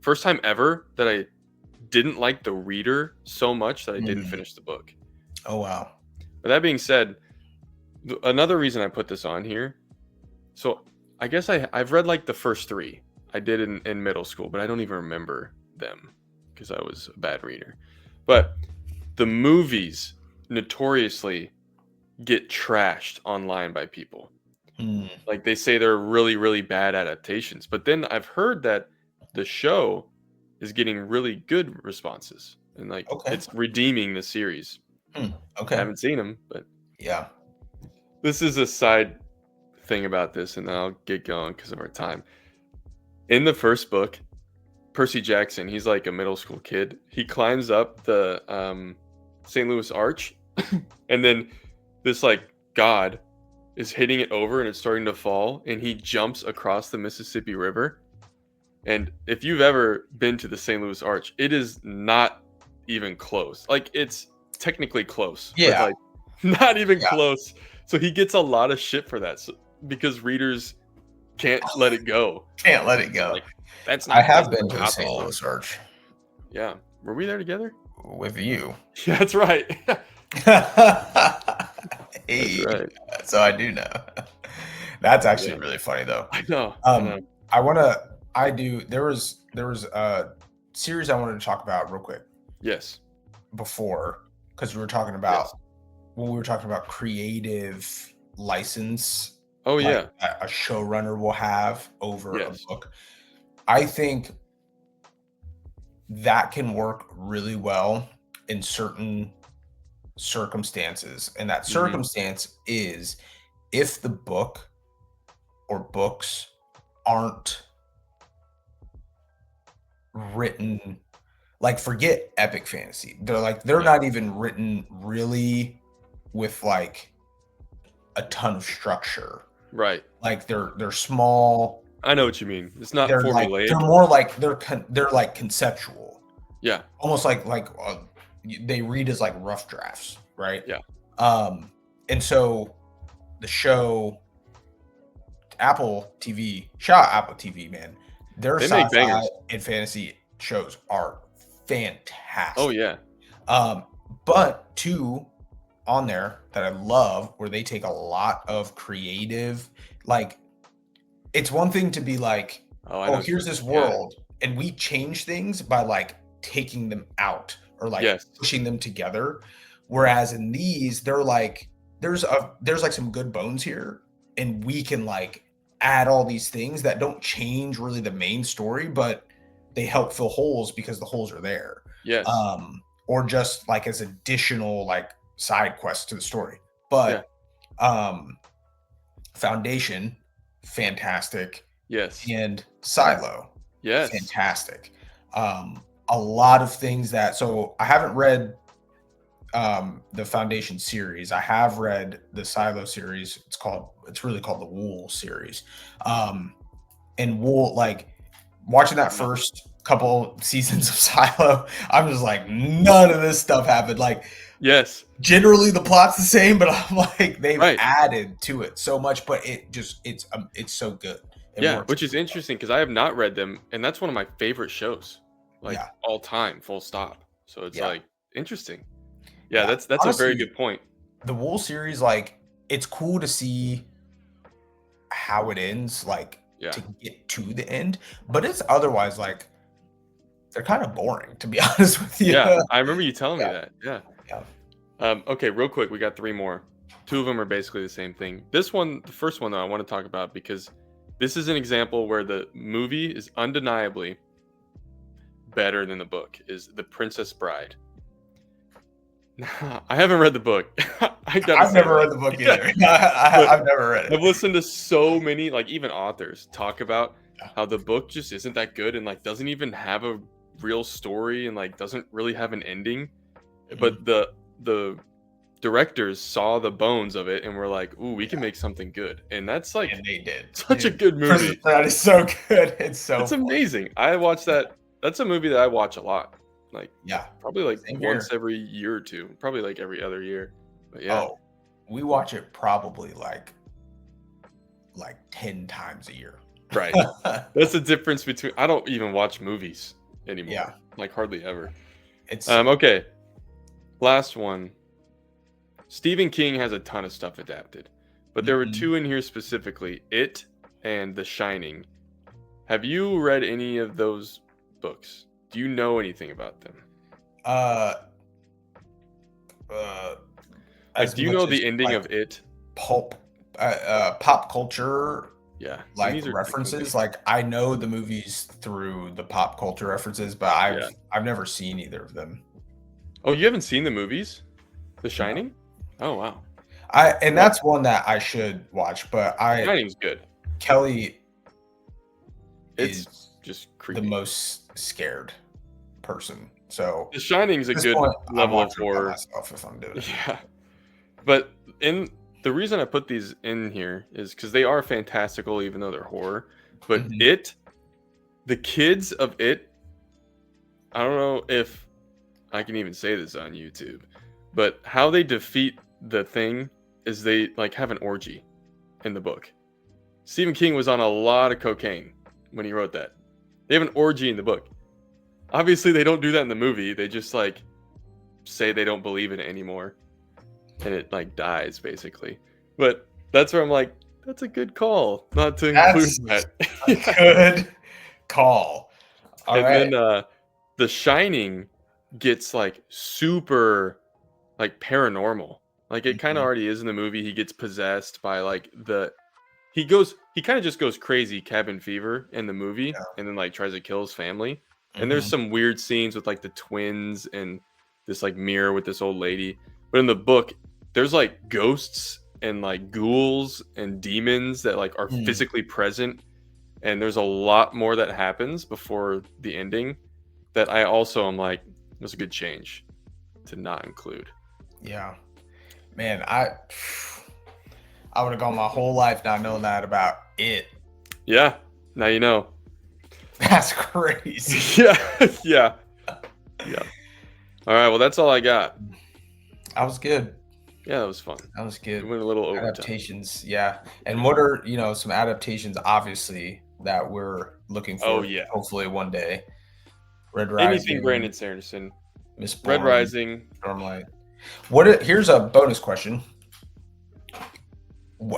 [SPEAKER 2] first time ever that I didn't like the reader so much that I didn't finish the book.
[SPEAKER 1] Oh, wow.
[SPEAKER 2] But that being said, another reason I put this on here, so I guess I've read like the first 3. I did in middle school, but I don't even remember them because I was a bad reader. But the movies notoriously get trashed online by people. Like, they say they're really, really bad adaptations. But then I've heard that the show is getting really good responses, and like it's redeeming the series.
[SPEAKER 1] Okay.
[SPEAKER 2] I haven't seen them, but
[SPEAKER 1] yeah.
[SPEAKER 2] This is a side thing about this, and then I'll get going because of our time. In the first book, Percy Jackson, he's like a middle school kid. He climbs up the St. Louis Arch, and then this like god is hitting it over, and it's starting to fall, and he jumps across the Mississippi River. And if you've ever been to the St. Louis Arch, it is not even close. Like, it's technically close, but like not even close. So he gets a lot of shit for that, because readers can't let it go.
[SPEAKER 1] Can't let it go.
[SPEAKER 2] Like, that's not.
[SPEAKER 1] I have been to the St. Louis Arch.
[SPEAKER 2] Yeah, were we there together?
[SPEAKER 1] With you.
[SPEAKER 2] Yeah, that's right.
[SPEAKER 1] Hey,
[SPEAKER 2] that's right.
[SPEAKER 1] So I do know. That's actually really funny, though.
[SPEAKER 2] I know.
[SPEAKER 1] There was a series I wanted to talk about real quick.
[SPEAKER 2] Yes.
[SPEAKER 1] Before, because we were talking about when we were talking about creative license.
[SPEAKER 2] Oh,
[SPEAKER 1] like a showrunner will have over a book. I think that can work really well in certain circumstances, and that circumstance is if the book or books aren't written, like, forget epic fantasy, they're not even written really with like a ton of structure,
[SPEAKER 2] right?
[SPEAKER 1] Like, they're small.
[SPEAKER 2] I know what you mean. It's not
[SPEAKER 1] they're
[SPEAKER 2] formulaic.
[SPEAKER 1] They're more like they're like conceptual.
[SPEAKER 2] Yeah,
[SPEAKER 1] almost like they read as like rough drafts, right?
[SPEAKER 2] Yeah.
[SPEAKER 1] And so the show, Apple TV, shout out Apple TV, man. Their sci-fi and fantasy shows are fantastic.
[SPEAKER 2] Oh yeah.
[SPEAKER 1] But two on there that I love, where they take a lot of creative, like, it's one thing to be like, oh here's this world, and we change things by like taking them out or like pushing them together. Whereas in these, they're like, there's like some good bones here, and we can like add all these things that don't change really the main story, but they help fill holes because the holes are there.
[SPEAKER 2] Yes.
[SPEAKER 1] Or just like as additional like side quests to the story. But Foundation, fantastic.
[SPEAKER 2] Yes.
[SPEAKER 1] And Silo,
[SPEAKER 2] yes,
[SPEAKER 1] fantastic. A lot of things that, so I haven't read the Foundation series. I have read the Silo series. It's really called the Wool series. And Wool, like, watching that first couple seasons of Silo, I'm just like, none of this stuff happened. Like
[SPEAKER 2] Yes.
[SPEAKER 1] Generally, the plot's the same, but I'm like, they've
[SPEAKER 2] Right.
[SPEAKER 1] added to it so much, but it's so good. It
[SPEAKER 2] Yeah,
[SPEAKER 1] works
[SPEAKER 2] which is
[SPEAKER 1] really
[SPEAKER 2] interesting because I have not read them, and that's one of my favorite shows,
[SPEAKER 1] well.
[SPEAKER 2] like
[SPEAKER 1] Yeah,
[SPEAKER 2] all time, full stop. So it's
[SPEAKER 1] yeah,
[SPEAKER 2] like interesting. Yeah,
[SPEAKER 1] yeah.
[SPEAKER 2] that's a very
[SPEAKER 1] Honestly,
[SPEAKER 2] good point.
[SPEAKER 1] the Wool series, like, it's cool to see how it ends, like
[SPEAKER 2] Yeah.
[SPEAKER 1] to get to the end, but it's otherwise like they're kind of boring, to be honest with you.
[SPEAKER 2] Yeah, I remember you telling me
[SPEAKER 1] Yeah,
[SPEAKER 2] that. Yeah.
[SPEAKER 1] yeah.
[SPEAKER 2] Okay, real quick, we got 3 more. 2 of them are basically the same thing. This one, the first one though, I want to talk about because this is an example where the movie is undeniably better than the book. Is The Princess Bride. I haven't read the book. I gotta
[SPEAKER 1] I've
[SPEAKER 2] say
[SPEAKER 1] never
[SPEAKER 2] that.
[SPEAKER 1] read the book
[SPEAKER 2] Yeah,
[SPEAKER 1] either.
[SPEAKER 2] but
[SPEAKER 1] I've never read
[SPEAKER 2] I've
[SPEAKER 1] it.
[SPEAKER 2] listened to so many, like even authors, talk about
[SPEAKER 1] Yeah.
[SPEAKER 2] how the book just isn't that good and like doesn't even have a real story and like doesn't really have an ending.
[SPEAKER 1] Mhm.
[SPEAKER 2] But the directors saw the bones of it and were like, "Ooh, we can
[SPEAKER 1] Yeah,
[SPEAKER 2] make something good." And that's like
[SPEAKER 1] and they did.
[SPEAKER 2] such a
[SPEAKER 1] Dude,
[SPEAKER 2] good
[SPEAKER 1] Princess
[SPEAKER 2] movie.
[SPEAKER 1] Bride is so good. It's so
[SPEAKER 2] It's
[SPEAKER 1] fun.
[SPEAKER 2] amazing. I watch
[SPEAKER 1] Yeah,
[SPEAKER 2] that. That's a movie that I watch a lot. Like
[SPEAKER 1] yeah.
[SPEAKER 2] probably like
[SPEAKER 1] Same
[SPEAKER 2] once
[SPEAKER 1] here.
[SPEAKER 2] every year or two. Probably like every other year. But yeah.
[SPEAKER 1] Oh, we watch it probably like 10 times a year.
[SPEAKER 2] Right. That's the difference between I don't even watch movies
[SPEAKER 1] Yeah,
[SPEAKER 2] anymore. Like hardly ever.
[SPEAKER 1] it's
[SPEAKER 2] Okay. Last one. Stephen King has a ton of stuff adapted. But there were
[SPEAKER 1] mhm.
[SPEAKER 2] 2 in here specifically, It and The Shining. Have you read any of those books? Do you know anything about them?
[SPEAKER 1] uh uh
[SPEAKER 2] Like
[SPEAKER 1] as
[SPEAKER 2] do you know
[SPEAKER 1] much as
[SPEAKER 2] the ending
[SPEAKER 1] like
[SPEAKER 2] of It?
[SPEAKER 1] pulp pop culture
[SPEAKER 2] Yeah. And
[SPEAKER 1] like
[SPEAKER 2] these are technically
[SPEAKER 1] references, like I know the movies through the pop culture references, but
[SPEAKER 2] yeah.
[SPEAKER 1] I've never seen either of them.
[SPEAKER 2] Oh, you haven't seen the movies? The
[SPEAKER 1] No.
[SPEAKER 2] Shining? Oh wow.
[SPEAKER 1] And
[SPEAKER 2] Well,
[SPEAKER 1] that's one that I should watch, but
[SPEAKER 2] The Shining's good.
[SPEAKER 1] Kelly
[SPEAKER 2] It's
[SPEAKER 1] is
[SPEAKER 2] just
[SPEAKER 1] the
[SPEAKER 2] creepy.
[SPEAKER 1] most scared person. So
[SPEAKER 2] The Shining's a
[SPEAKER 1] at this
[SPEAKER 2] good
[SPEAKER 1] point, I'm
[SPEAKER 2] level of
[SPEAKER 1] watching it by
[SPEAKER 2] horror.
[SPEAKER 1] myself if I'm doing it.
[SPEAKER 2] Yeah. But in the reason I put these in here is because they are fantastical, even though they're horror. But
[SPEAKER 1] Mhm.
[SPEAKER 2] the kids of It, I don't know if I can even say this on YouTube, but how they defeat the thing is they like have an orgy in the book. Stephen King was on a lot of cocaine when he wrote that. They have an orgy in the book. Obviously, they don't do that in the movie. They just like say they don't believe in it anymore, and it like dies basically. But that's where I'm like, that's a good call not to include
[SPEAKER 1] That's
[SPEAKER 2] that.
[SPEAKER 1] a
[SPEAKER 2] Yeah.
[SPEAKER 1] good call. All
[SPEAKER 2] And
[SPEAKER 1] right.
[SPEAKER 2] then The Shining gets like super like paranormal. Like it kind of
[SPEAKER 1] Mhm.
[SPEAKER 2] already is in the movie. He gets possessed by like he kind of just goes crazy cabin fever in the movie
[SPEAKER 1] Yeah.
[SPEAKER 2] and then like tries to kill his family. And there's
[SPEAKER 1] Mhm.
[SPEAKER 2] some weird scenes with like the twins and this like mirror with this old lady. But in the book, there's like ghosts and like ghouls and demons that like are
[SPEAKER 1] Mm.
[SPEAKER 2] physically present. And there's a lot more that happens before the ending that I also am like, that's a good change to not include.
[SPEAKER 1] Yeah. Man, I would have gone my whole life not knowing that about it.
[SPEAKER 2] Yeah. Now you know.
[SPEAKER 1] That's crazy.
[SPEAKER 2] Yeah. Yeah. Yeah. All right. Well, that's all I got.
[SPEAKER 1] That was good.
[SPEAKER 2] Yeah, that was fun.
[SPEAKER 1] That was
[SPEAKER 2] We
[SPEAKER 1] good.
[SPEAKER 2] went a little overtime.
[SPEAKER 1] Adaptations, yeah. And what are, some adaptations obviously that we're looking
[SPEAKER 2] Oh
[SPEAKER 1] for
[SPEAKER 2] yeah.
[SPEAKER 1] hopefully one day. Red
[SPEAKER 2] Anything
[SPEAKER 1] Rising,
[SPEAKER 2] Brandon Sanderson.
[SPEAKER 1] Miss
[SPEAKER 2] Red
[SPEAKER 1] Bourne,
[SPEAKER 2] Rising.
[SPEAKER 1] Stormlight. Here's a bonus question.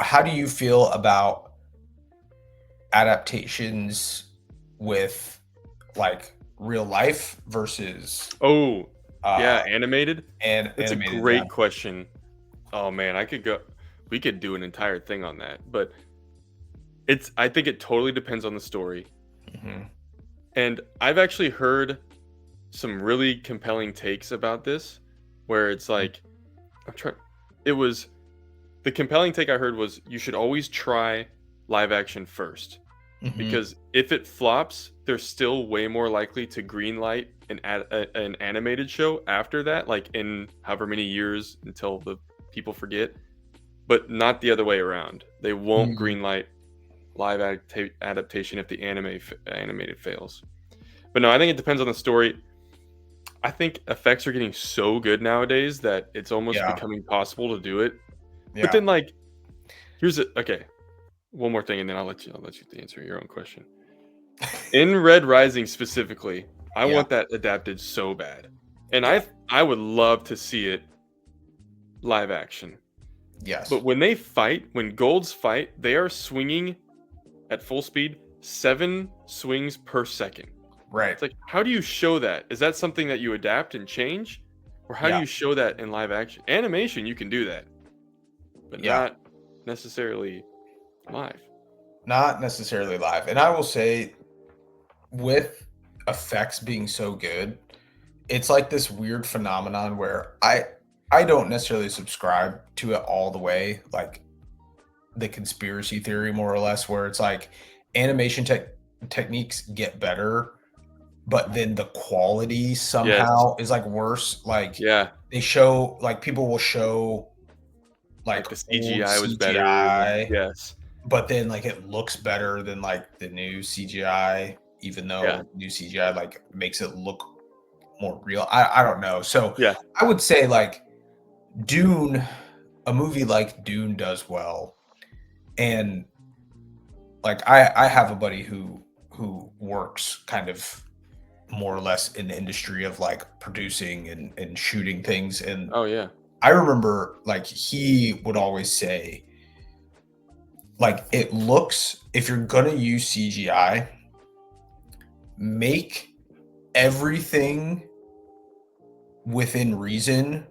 [SPEAKER 1] How do you feel about adaptations with like real life versus
[SPEAKER 2] Oh, yeah,
[SPEAKER 1] uh
[SPEAKER 2] animated.
[SPEAKER 1] and
[SPEAKER 2] That's a
[SPEAKER 1] animated? Yeah.
[SPEAKER 2] great question. Oh man, we could do an entire thing on that. But I think it totally depends on the story.
[SPEAKER 1] Mhm.
[SPEAKER 2] And I've actually heard some really compelling takes about this where it's like it was the compelling take I heard was you should always try live action first
[SPEAKER 1] Mhm.
[SPEAKER 2] because if it flops, they're still way more likely to greenlight an animated show after that, like in however many years until the people forget, but not the other way around. They won't
[SPEAKER 1] Mhm.
[SPEAKER 2] greenlight adaptation if the animated fails. But no, I think it depends on the story. I think effects are getting so good nowadays that it's almost
[SPEAKER 1] Yeah.
[SPEAKER 2] becoming possible to do it.
[SPEAKER 1] Yeah.
[SPEAKER 2] But then, like, here's it. Okay, one more thing, and then I'll let you answer your own question. In Red Rising specifically, I
[SPEAKER 1] Yeah.
[SPEAKER 2] want that adapted so bad, and
[SPEAKER 1] Yeah.
[SPEAKER 2] I would love to see it live action.
[SPEAKER 1] Yes.
[SPEAKER 2] But when golds fight, they are swinging at full speed, 7 swings per second.
[SPEAKER 1] Right.
[SPEAKER 2] It's like, how do you show that? Is that something that you adapt and change? Or how do
[SPEAKER 1] Yeah.
[SPEAKER 2] you show that in live action? Animation, you can do that, but
[SPEAKER 1] Yeah.
[SPEAKER 2] not necessarily live.
[SPEAKER 1] Not necessarily live. And I will say, with effects being so good, it's like this weird phenomenon where I don't necessarily subscribe to it all the way, like the conspiracy theory more or less, where it's like animation techniques get better, but then the quality somehow is like worse. Like
[SPEAKER 2] Yeah,
[SPEAKER 1] they show, like people will show
[SPEAKER 2] like
[SPEAKER 1] like
[SPEAKER 2] the
[SPEAKER 1] old
[SPEAKER 2] CGI was better.
[SPEAKER 1] CGI,
[SPEAKER 2] Yes.
[SPEAKER 1] but then like it looks better than like the new CGI, even though
[SPEAKER 2] Yeah.
[SPEAKER 1] new CGI like makes it look more real. I don't know. So
[SPEAKER 2] Yeah.
[SPEAKER 1] I would say like Dune, a movie like Dune does well. And like I have a buddy who works kind of more or less in the industry of like producing and shooting things. And
[SPEAKER 2] Oh yeah.
[SPEAKER 1] I remember like he would always say, like, it looks, if you're gonna use CGI, make everything within reason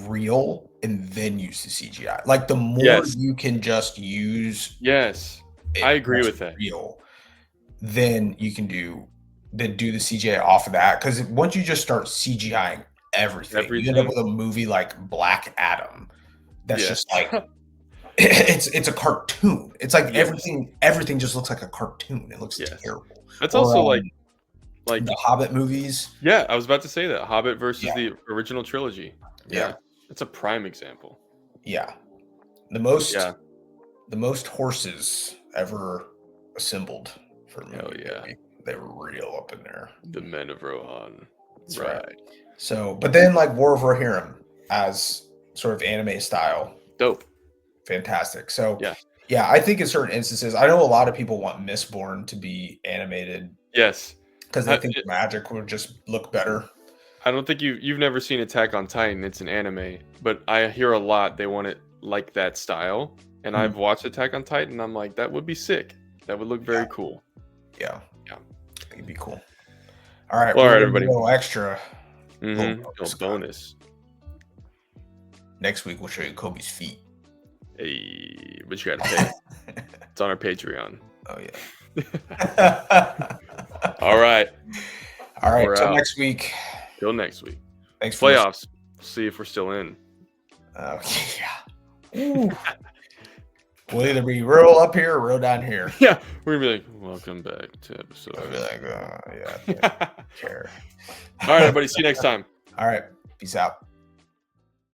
[SPEAKER 1] real and then use the CGI. Like the more
[SPEAKER 2] Yes.
[SPEAKER 1] you can just use
[SPEAKER 2] Yes.
[SPEAKER 1] it
[SPEAKER 2] I agree
[SPEAKER 1] that's
[SPEAKER 2] with that.
[SPEAKER 1] real, then you can do the CGI off of that. Because once you just start CGIing everything, you end up with a movie like Black Adam. That's
[SPEAKER 2] Yeah.
[SPEAKER 1] just like it's a cartoon. It's like
[SPEAKER 2] Yes.
[SPEAKER 1] everything just looks like a cartoon. It looks
[SPEAKER 2] Yes.
[SPEAKER 1] terrible.
[SPEAKER 2] That's
[SPEAKER 1] Or,
[SPEAKER 2] also like
[SPEAKER 1] the Hobbit movies.
[SPEAKER 2] yeah, I was about to say that Hobbit versus
[SPEAKER 1] Yeah.
[SPEAKER 2] the original trilogy.
[SPEAKER 1] Yeah.
[SPEAKER 2] It's a prime example.
[SPEAKER 1] Yeah. The most
[SPEAKER 2] Yeah.
[SPEAKER 1] the most horses ever assembled for a
[SPEAKER 2] Hell
[SPEAKER 1] movie.
[SPEAKER 2] yeah.
[SPEAKER 1] Baby. They were real up in there.
[SPEAKER 2] The Men of Rohan.
[SPEAKER 1] That's right. So, but then like War of Rohirrim as sort of anime style,
[SPEAKER 2] Dope.
[SPEAKER 1] fantastic. So
[SPEAKER 2] Yeah.
[SPEAKER 1] I think in certain instances, I know a lot of people want Mistborn to be animated
[SPEAKER 2] Yes.
[SPEAKER 1] because they think magic would just look better.
[SPEAKER 2] I don't think you've never seen Attack on Titan. It's an anime, but I hear a lot they want it like that style. And I've watched Attack on Titan. I'm like, that would be sick. That would look very cool.
[SPEAKER 1] Yeah.
[SPEAKER 2] Yeah.
[SPEAKER 1] It'd be cool. All right.
[SPEAKER 2] All right, everybody.
[SPEAKER 1] A little extra.
[SPEAKER 2] Little bonus.
[SPEAKER 1] Next week, we'll show you Kobe's feet.
[SPEAKER 2] Hey, but you got to pay. It's on our Patreon.
[SPEAKER 1] Oh, yeah.
[SPEAKER 2] All right.
[SPEAKER 1] All right.
[SPEAKER 2] We're
[SPEAKER 1] Till
[SPEAKER 2] out.
[SPEAKER 1] next week.
[SPEAKER 2] Till next week.
[SPEAKER 1] Thanks for
[SPEAKER 2] Playoffs. See if we're still in.
[SPEAKER 1] Yeah. We'll either be real up here or real down here.
[SPEAKER 2] Yeah. We're going to be like, welcome back to episode.
[SPEAKER 1] I'll be like, yeah, I don't care.
[SPEAKER 2] All right, everybody. See you next time.
[SPEAKER 1] All right. Peace out.